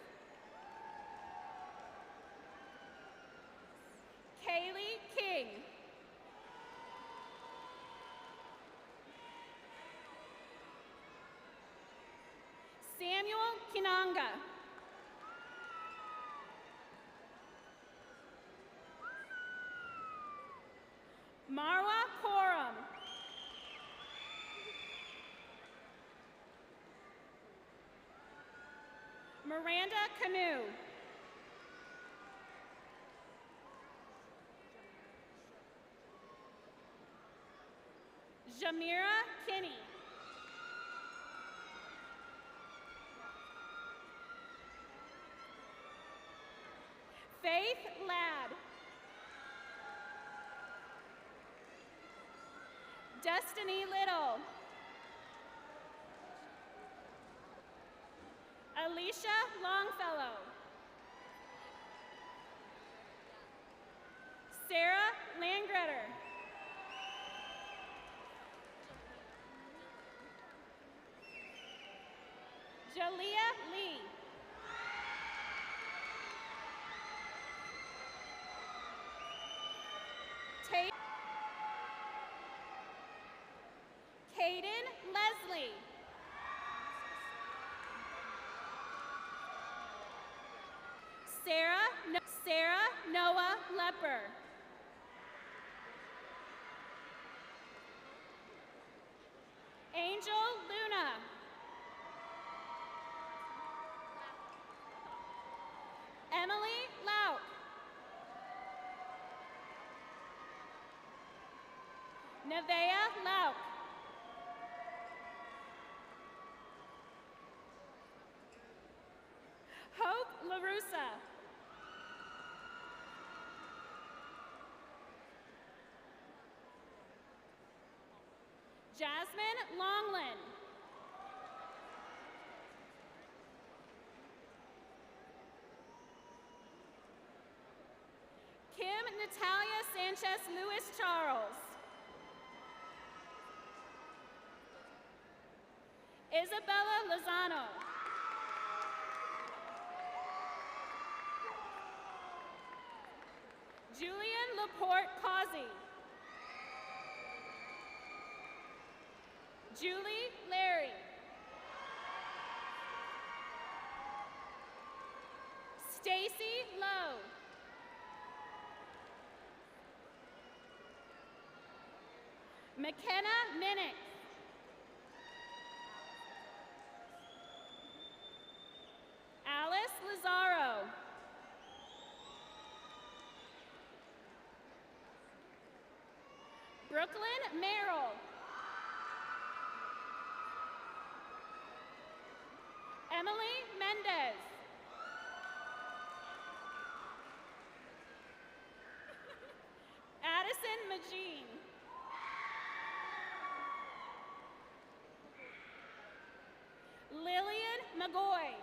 [SPEAKER 11] Kaylee King. Samuel Kinanga. Marwa Coram. Miranda Canoe. Jamira Kinney. Faith Ladd. Destiny Little. Alicia Longfellow. Sarah Langretter. Jalea Lee. Caden Leslie. Sarah Noah Lepper. Angel Luna. Emily Lauk. Nevea Lauk. Hope LaRussa. Jasmine Longland. Kim Natalia Sanchez Lewis Charles. Isabella Lozano. Julian Laporte Causey. Julie Larry. Stacy Lowe. McKenna Minnick. Alice Lazaro. Brooklyn Merrill. Emily Mendez. Addison Magine. Lillian McGoy.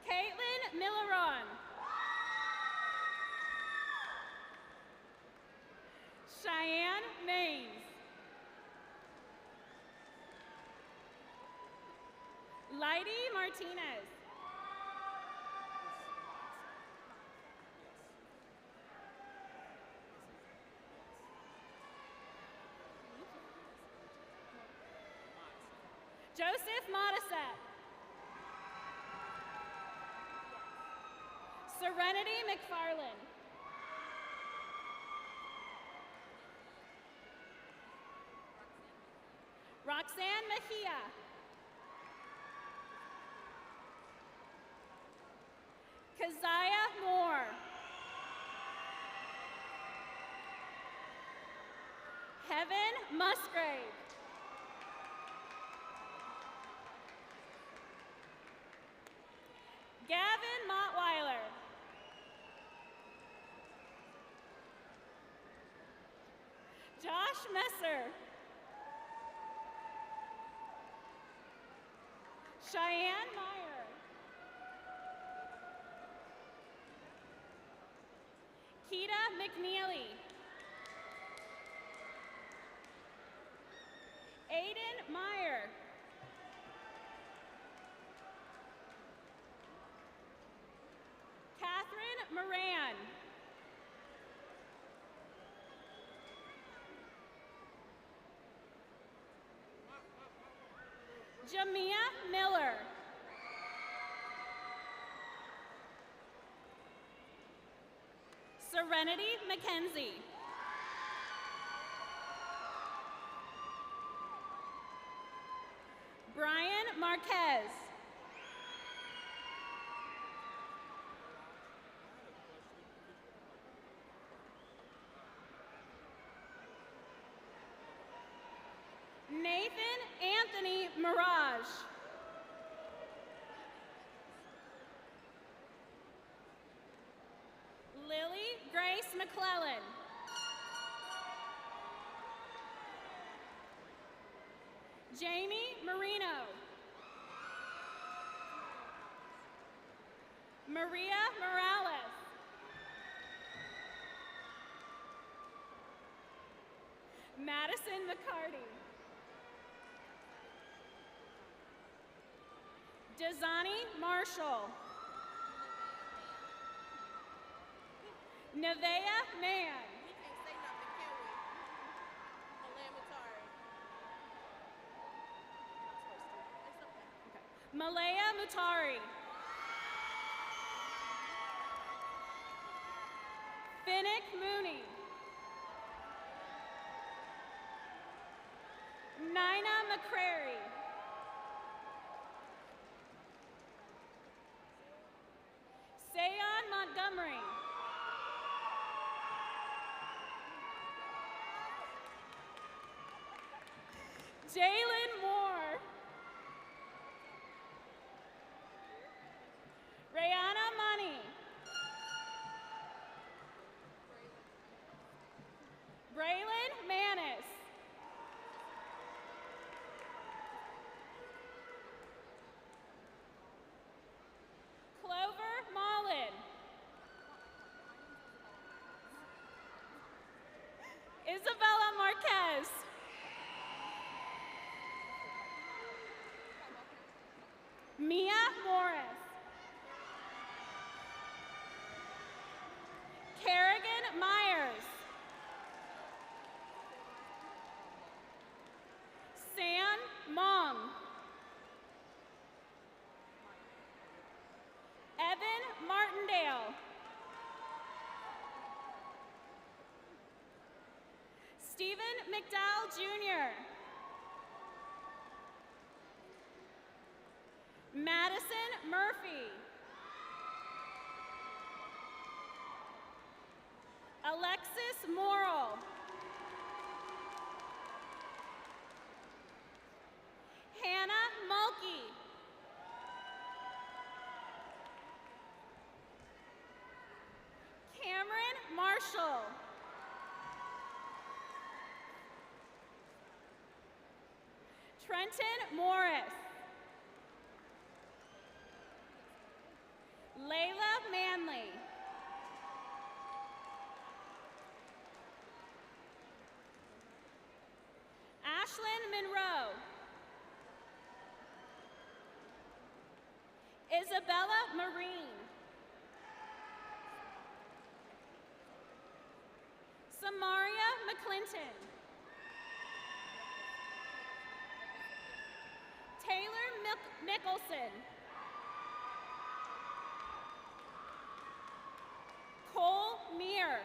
[SPEAKER 11] Caitlin Milleron. Cheyenne Maines. Leidy Martinez. Joseph Modisette. Serenity McFarland. Roxanne Mejia. Keziah Moore. Heaven Musgrave. Gavin Mottweiler. Josh Messer. Cheyenne Meyer. Keita McNeely. Aiden Meyer. Catherine Moran. Jamia Miller. Serenity McKenzie. Brian Marquez. Nathan Anthony Mirage. Lily Grace McClellan. Jamie Marino. Maria Morales. Madison McCarty. Dezani Marshall. Nevaeh Mann.
[SPEAKER 9] We can't say nothing, can we? Salutatorian.
[SPEAKER 11] Malaya Mutari. Finnick Mooney. Nina McCrary. Sayon Montgomery. Jalen Moore. Rayana Money. Braylon Manis. Clover Mullen. Isabella Marquez. Mia Morris. Kerrigan Myers. Sam Mong. Evan Martindale. Stephen McDowell Jr. Madison Murphy. Alexis Morrill. Hannah Mulkey. Cameron Marshall. Trenton Morris. Layla Manley. Ashlyn Monroe. Isabella Marine. Samaria McClinton. Taylor Mickelson. Cole Meir.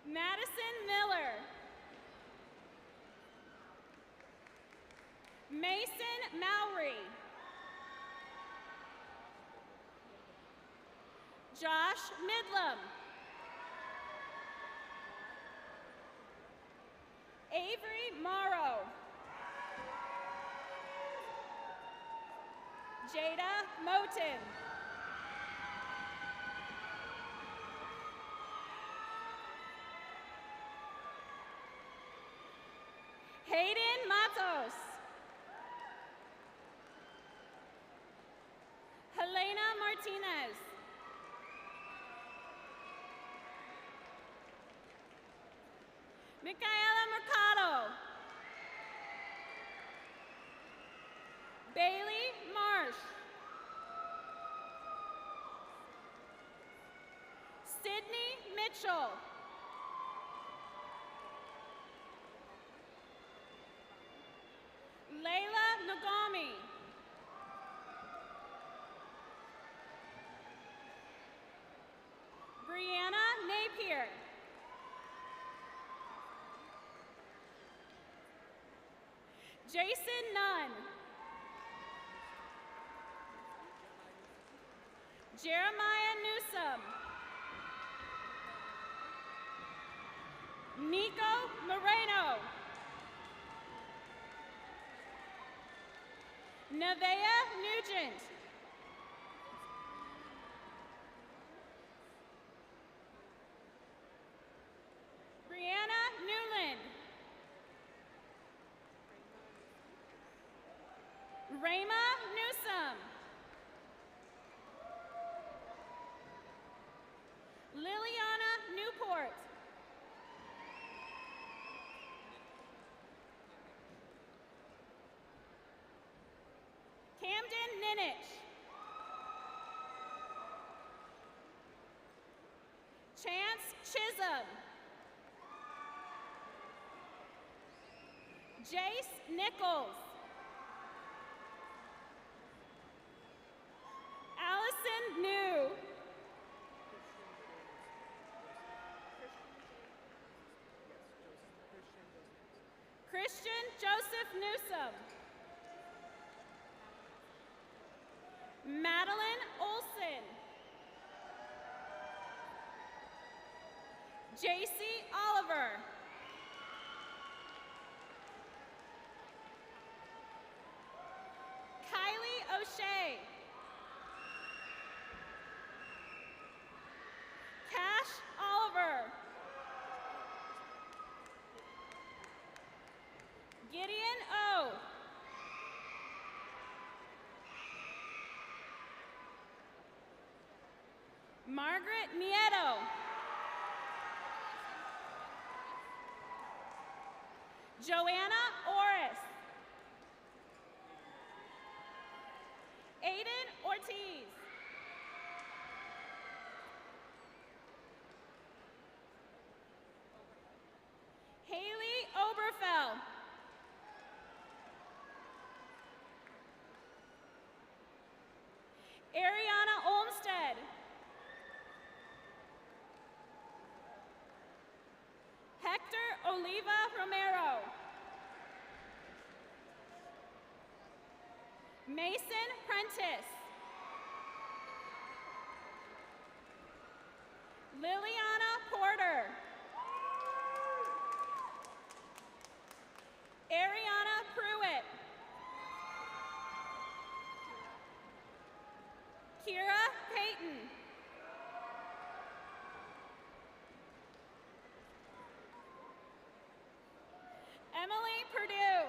[SPEAKER 11] Madison Miller. Mason Mowry. Josh Midlam. Avery Morrow. Jada Moten. Hayden Matos. Helena Martinez. Micaela Mercado. Bailey Marsh. Sydney Mitchell. Layla Nagami. Brianna Napier. Jason Nunn. Jeremiah Newsom. Nico Moreno. Nevaeh Nugent. Brianna Newland. Rayma Newsom. Liliana Newport. Camden Ninich. Chance Chisholm. Jace Nichols. Allison New. Christian Joseph Newsom. Madeline Olson. JC Oliver. Kylie O'Shea. Cash Oliver. Gideon O. Margaret Nieto. Joanna Orris. Aiden Ortiz. Haley Oberfell. Ariana Olmstead. Hector Oliva Romero. Mason Prentice. Liliana Porter. Ariana Pruitt. Kira Payton. Emily Purdue.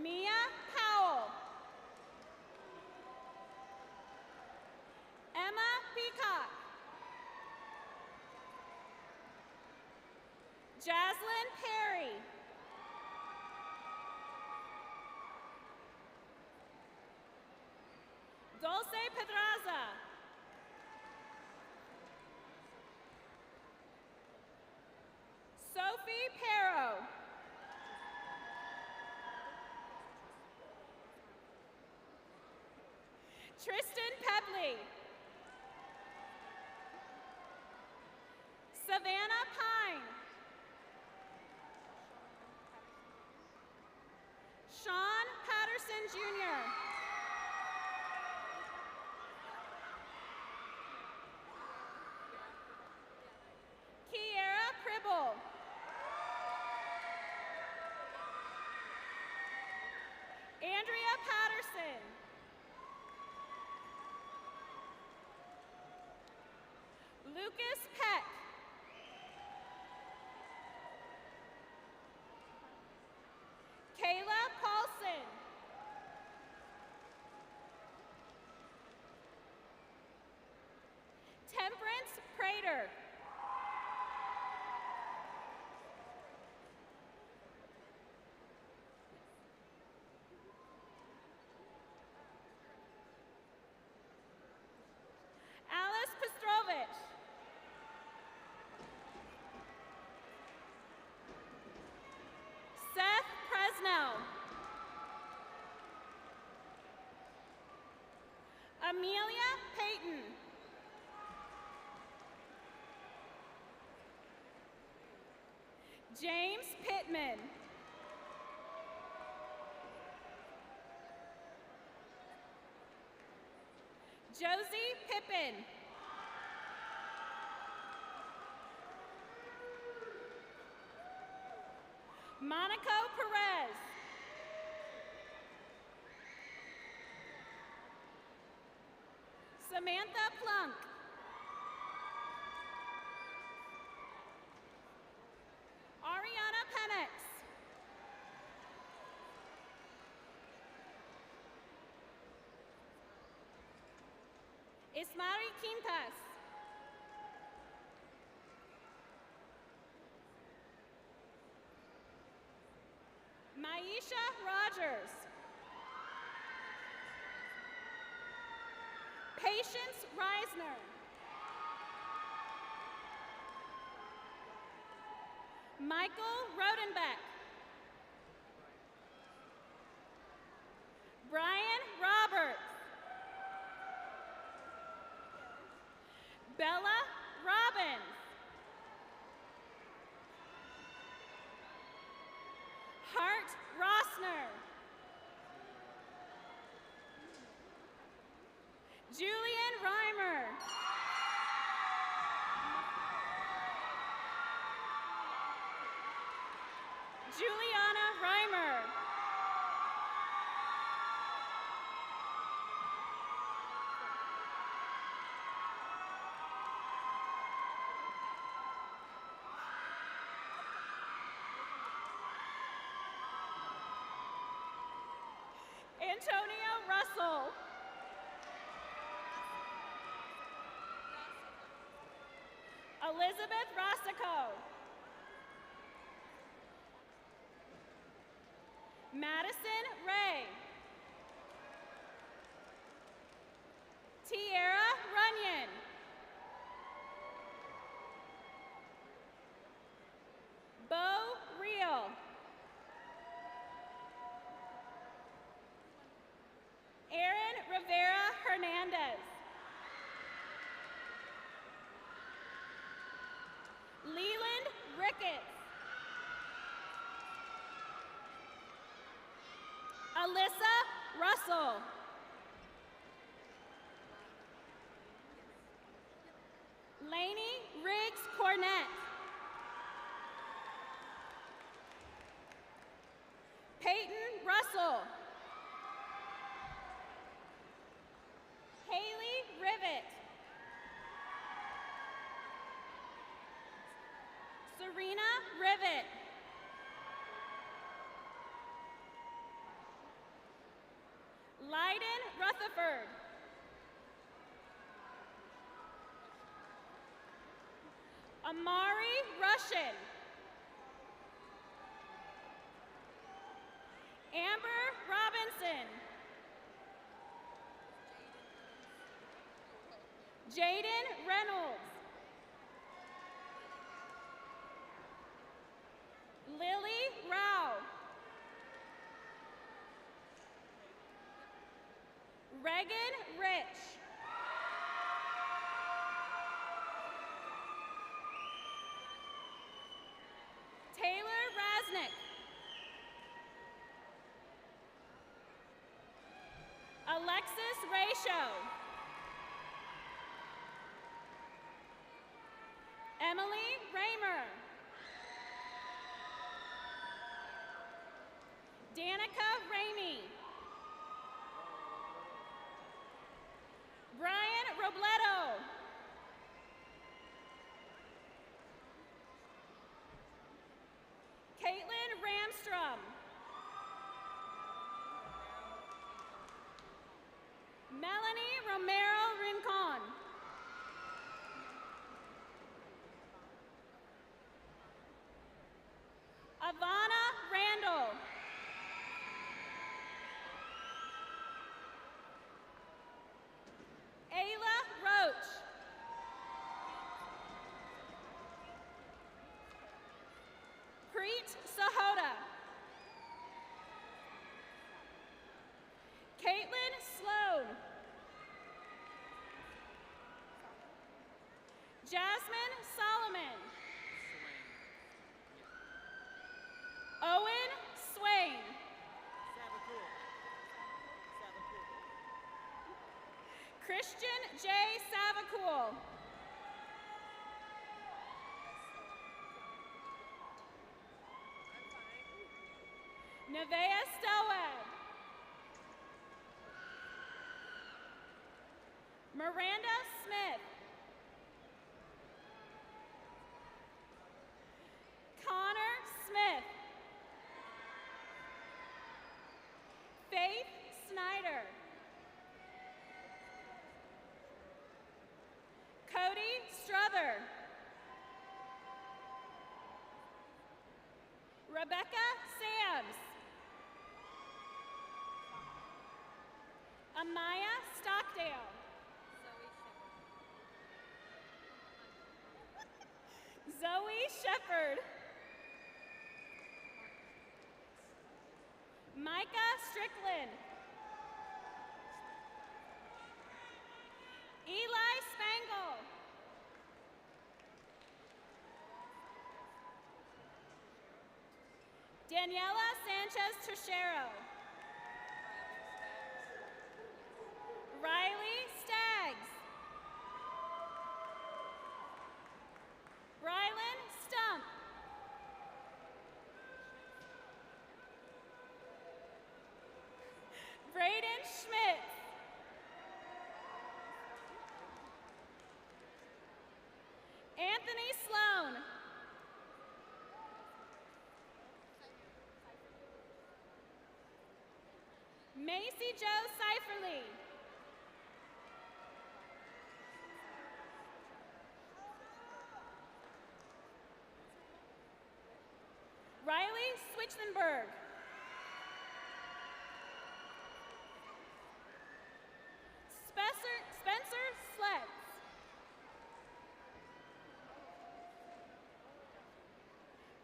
[SPEAKER 11] Mia Powell. Emma Peacock. Jaslyn Perry. Dulce Pedraza. Sophie Perro. Tristan Pebley. Savannah Pine. Sean Patterson Jr. Kiera Pribble. Andrea Patterson. Lucas Peck. Streeter. Alice Pestrovich. Seth Presnell. Amelia Payton. James Pittman. Josie Pippin. Monaco Perez. Samantha Plunk. Ariana Penix. Ismari Quintas. Maisha Rogers. Patience Reisner. Michael Rodenbeck. Brian Roberts. Bella Robbins. Hart Rossner. Julian Reimer. Juliana Reimer. Antonio Russell. Elizabeth Rossico. Madison Ray. Tierra Runyon. Bo Reel. Aaron Rivera Hernandez. Leland Ricketts. Alyssa Russell. Lainey Riggs Cornett. Peyton Russell. Haley Rivet. Serena Rivet. Lyden Rutherford. Amari Russian. Amber Robinson. Jaden Reynolds. Lily Rao. Regan Rich. Taylor Rasnick. Alexis Ratio. Emily Raymer. Danica Ramey. Brian Robledo. Caitlin Ramstrom. Melanie Romero Rincon. Havana Randall. Ayla Roach. Preet Sahota. Caitlin Sloan. Jasmine Solomon. Owen Swain. Christian J. Savacool. Nevaeh Stelwed. Miranda Smith. Connor Smith. Faith Snyder. Cody Struther. Rebecca Sams. Amaya Stockdale. Zoe Shepard. Micah Strickland. Eli Spangle. Daniela Sanchez Trechero. Riley Staggs. Brylan Stump. Braden Schmidt. Anthony Sloan. Macy Jo Seiferly. Riley Switzenberg. Spencer Sletz.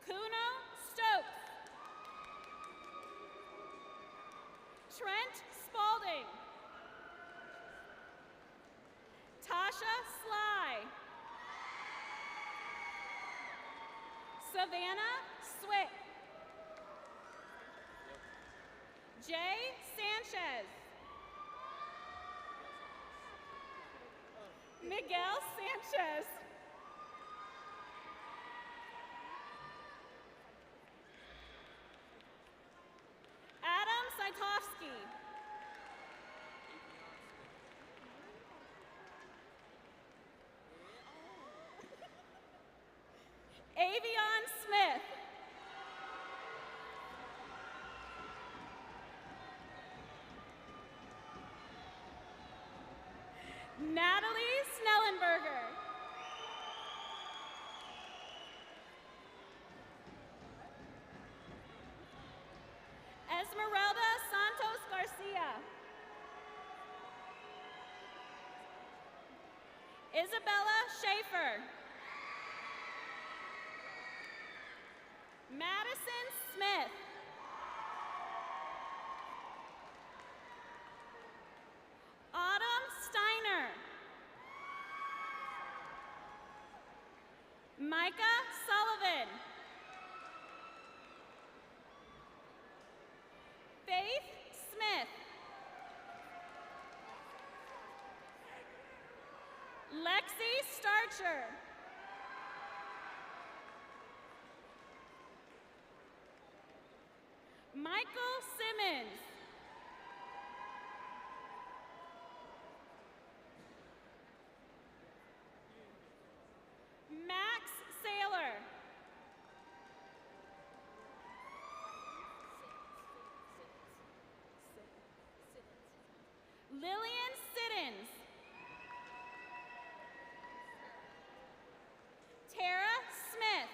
[SPEAKER 11] Kuno Stokes. Trent Spalding. Tasha Sly. Savannah Swick. Jay Sanchez. Miguel Sanchez. Adam Saitovsky. Avion Smith. Natalie Snellenberger. Esmeralda Santos Garcia. Isabella Schaefer. Madison Smith. Autumn Steiner. Micah Sullivan. Faith Smith. Lexi Starcher. Michael Simmons. Max Saylor. Lillian Siddons. Tara Smith.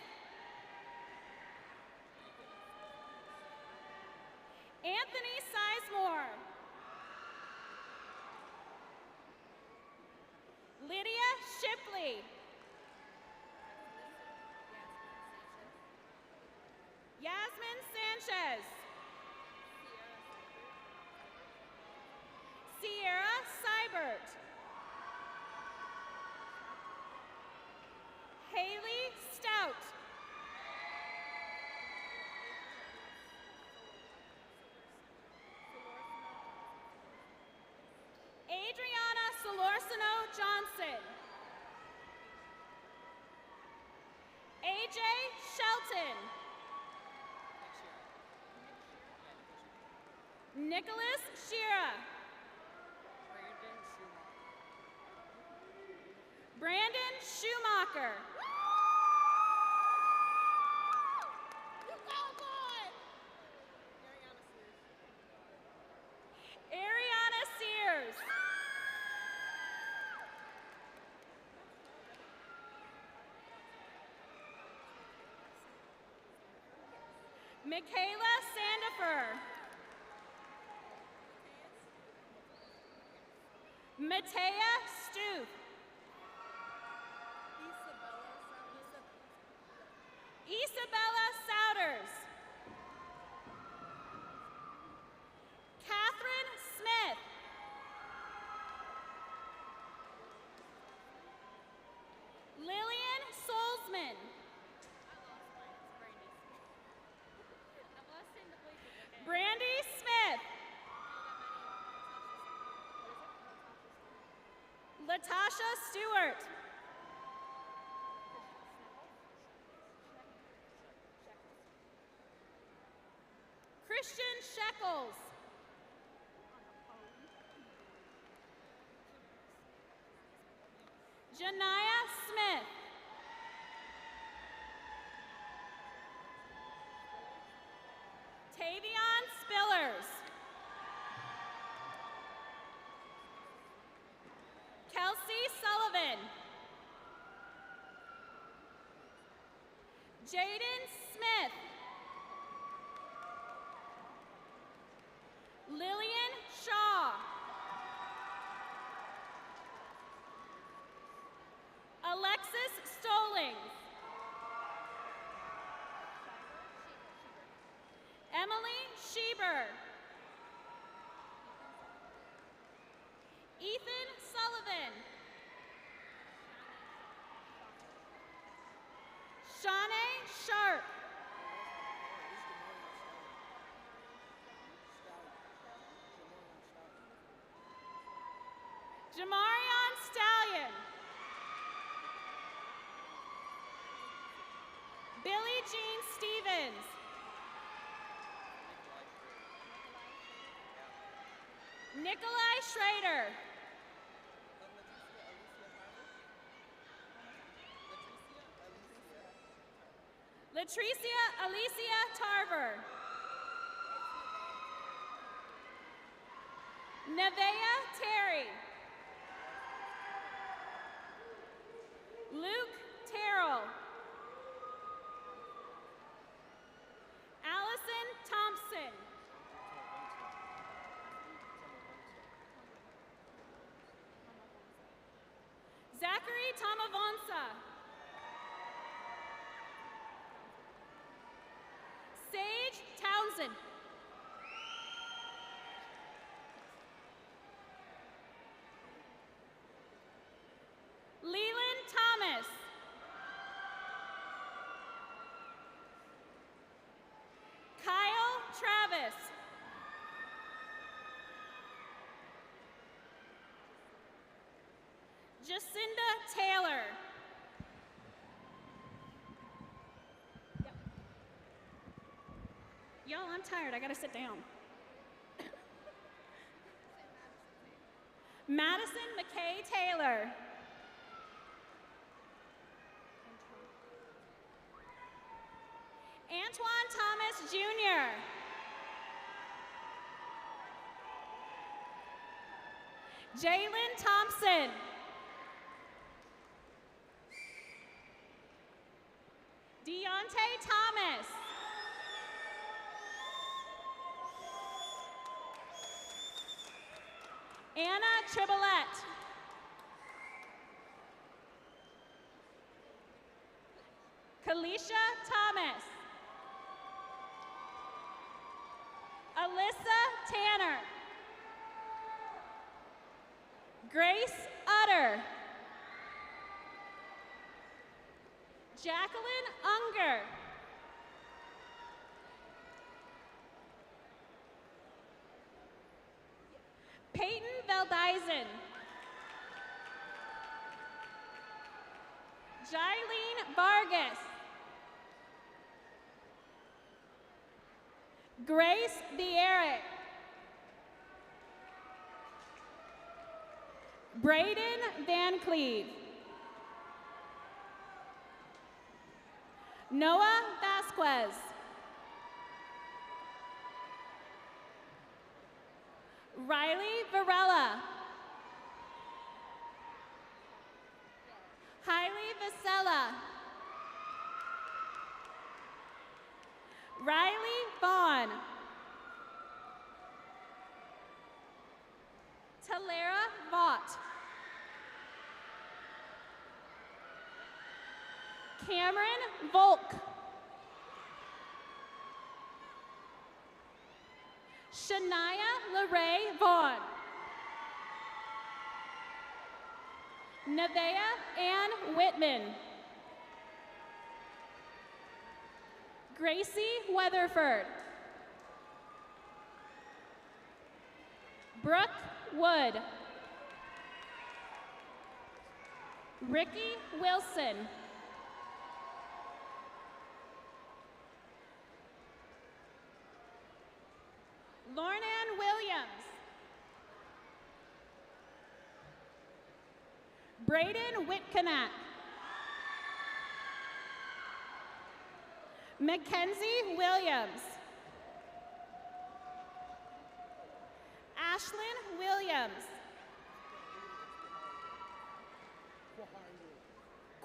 [SPEAKER 11] Sanchez. Sierra Seibert. Haley Stout. Adriana Solorzano Johnson. AJ Shelton. Nicholas Shira. Brandon Schumacher. Ariana Sears. Michaela Sandifer. Matea Stuth. Isabella Souders. Catherine Smith. Lillian Solzman. Brandy Smith. Latasha Stewart. Christian Shekels. Janaya Smith. Tavion Spillers. Kelsey Sullivan. Jaden Smith. Lillian Shaw. Alexis Stolings. Emily Schieber. Ethan Sullivan. Shanae Sharp. Jamarion Stallion. Billie Jean Stevens. Nikolai Schrader. Latricia Alicia Tarver. Nevea Terry. Luke Terrell. Allison Thompson. Zachary Tamavonsa. Sage Townsend. Leland Thomas. Kyle Travis. Jacinda Taylor. Y'all, I'm tired. I gotta sit down. Madison McKay Taylor. Antoine Thomas Jr. Jalen Thompson. Deontay Thomas. Anna Tribolette. Kalisha Thomas. Alyssa Tanner. Grace Utter. Jacqueline Unger. Peyton Veldisen. Jailene Vargas. Grace Bierick. Braden Van Cleve. Noah Vasquez. Riley Varela. Hailey Vasella. Riley Vaughn. Talera Vaught. Cameron Volk. Shania LeRae Vaughn. Nevaeh Ann Whitman. Gracie Weatherford. Brooke Wood. Ricky Wilson. Lornan Williams. Braden Whitconnett. Mackenzie Williams. Ashlyn Williams.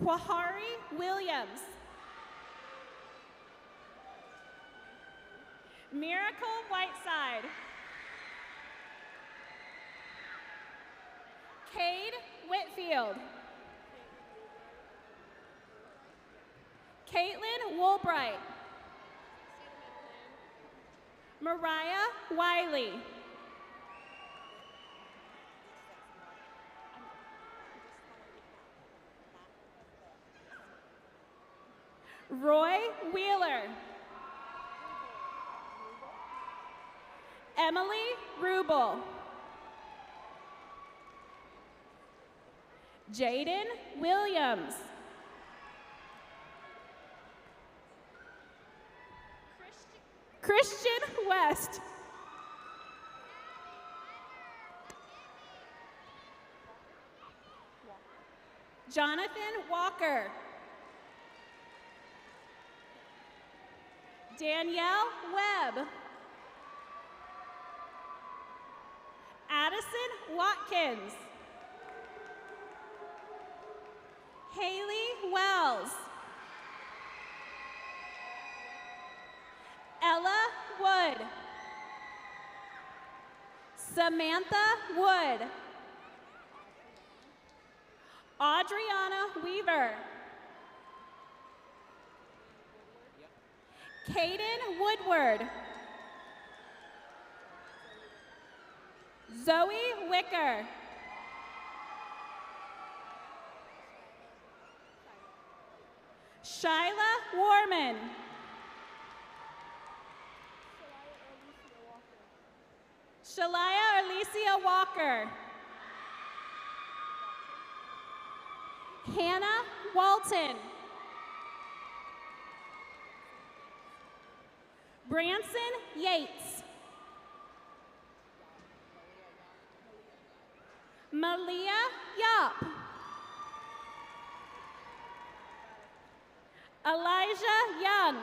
[SPEAKER 11] Quahari Williams. Miracle Whiteside. Cade Whitfield. Caitlin Woolbright. Mariah Wiley. Roy Wheeler. Emily Rubel. Jaden Williams. Christian West. Jonathan Walker. Danielle Webb. Addison Watkins. Haley Wells. Ella Wood. Samantha Wood. Adriana Weaver. Caden Woodward. Zoe Wicker. Shyla Warman. Shalaya Alicia Walker. Hannah Walton. Branson Yates. Malia Yop. Elijah Young.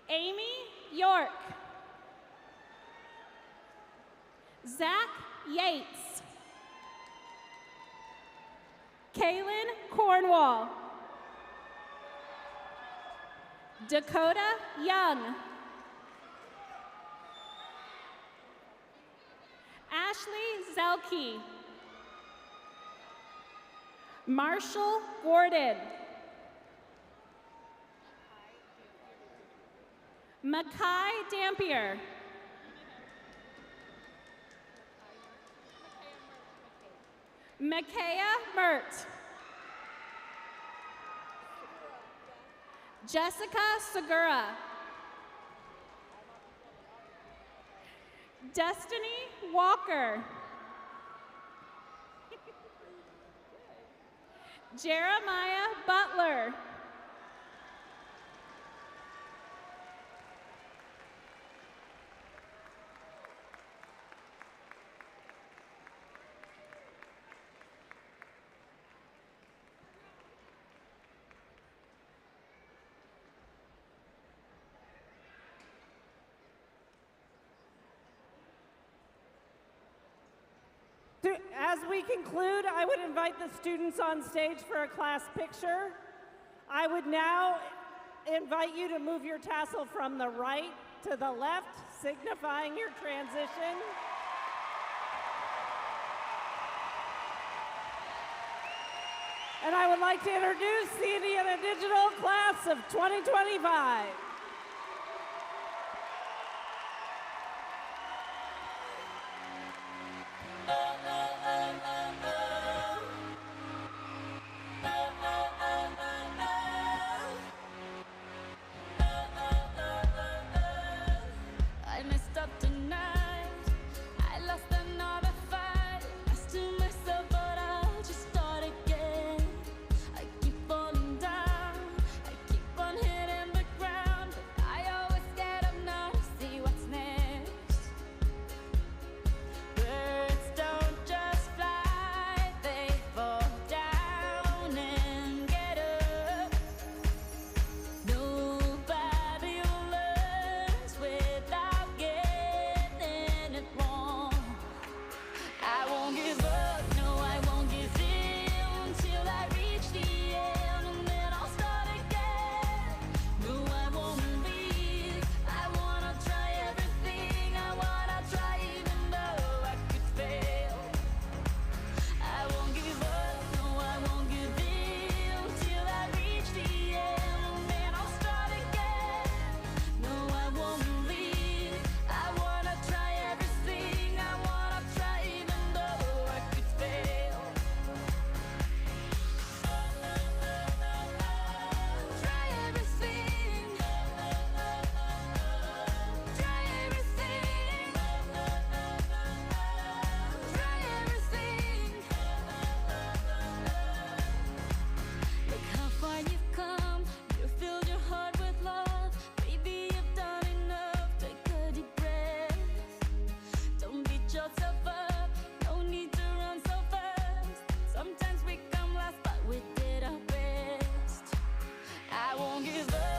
[SPEAKER 11] Amy York. Zach Yates. Kaylin Cornwall. Dakota Young. Ashley Zelke. Marshall Gordon. Makai Dampier. Makaya Mert. Jessica Segura. Destiny Walker. Jeremiah Butler.
[SPEAKER 1] As we conclude, I would invite the students on stage for a class picture. I would now invite you to move your tassel from the right to the left, signifying your transition. And I would like to introduce the Indiana Digital Class of 2025.
[SPEAKER 10] I messed up tonight. I lost another fight. I still myself, but I'll just start again. I keep falling down. I keep on hitting the ground. But I always get up now to see what's next. Birds don't just fly, they fall down and get up. Nobody learns without getting it wrong. I won't give up, no, I won't give in till I reach the end, and then I'll start again. No, I won't leave. I wanna try everything. I wanna try even though I could fail. I won't give up, no, I won't give in till I reach the end, and then I'll start again. No, I won't leave. I wanna try everything. I wanna try even though I could fail. Try everything. Try everything. Try everything. Look how far you've come. You filled your heart with love. Baby, you've done enough. Take a deep breath. Don't beat yourself up. No need to run so fast. Sometimes we come last, but we did our best. I won't give up.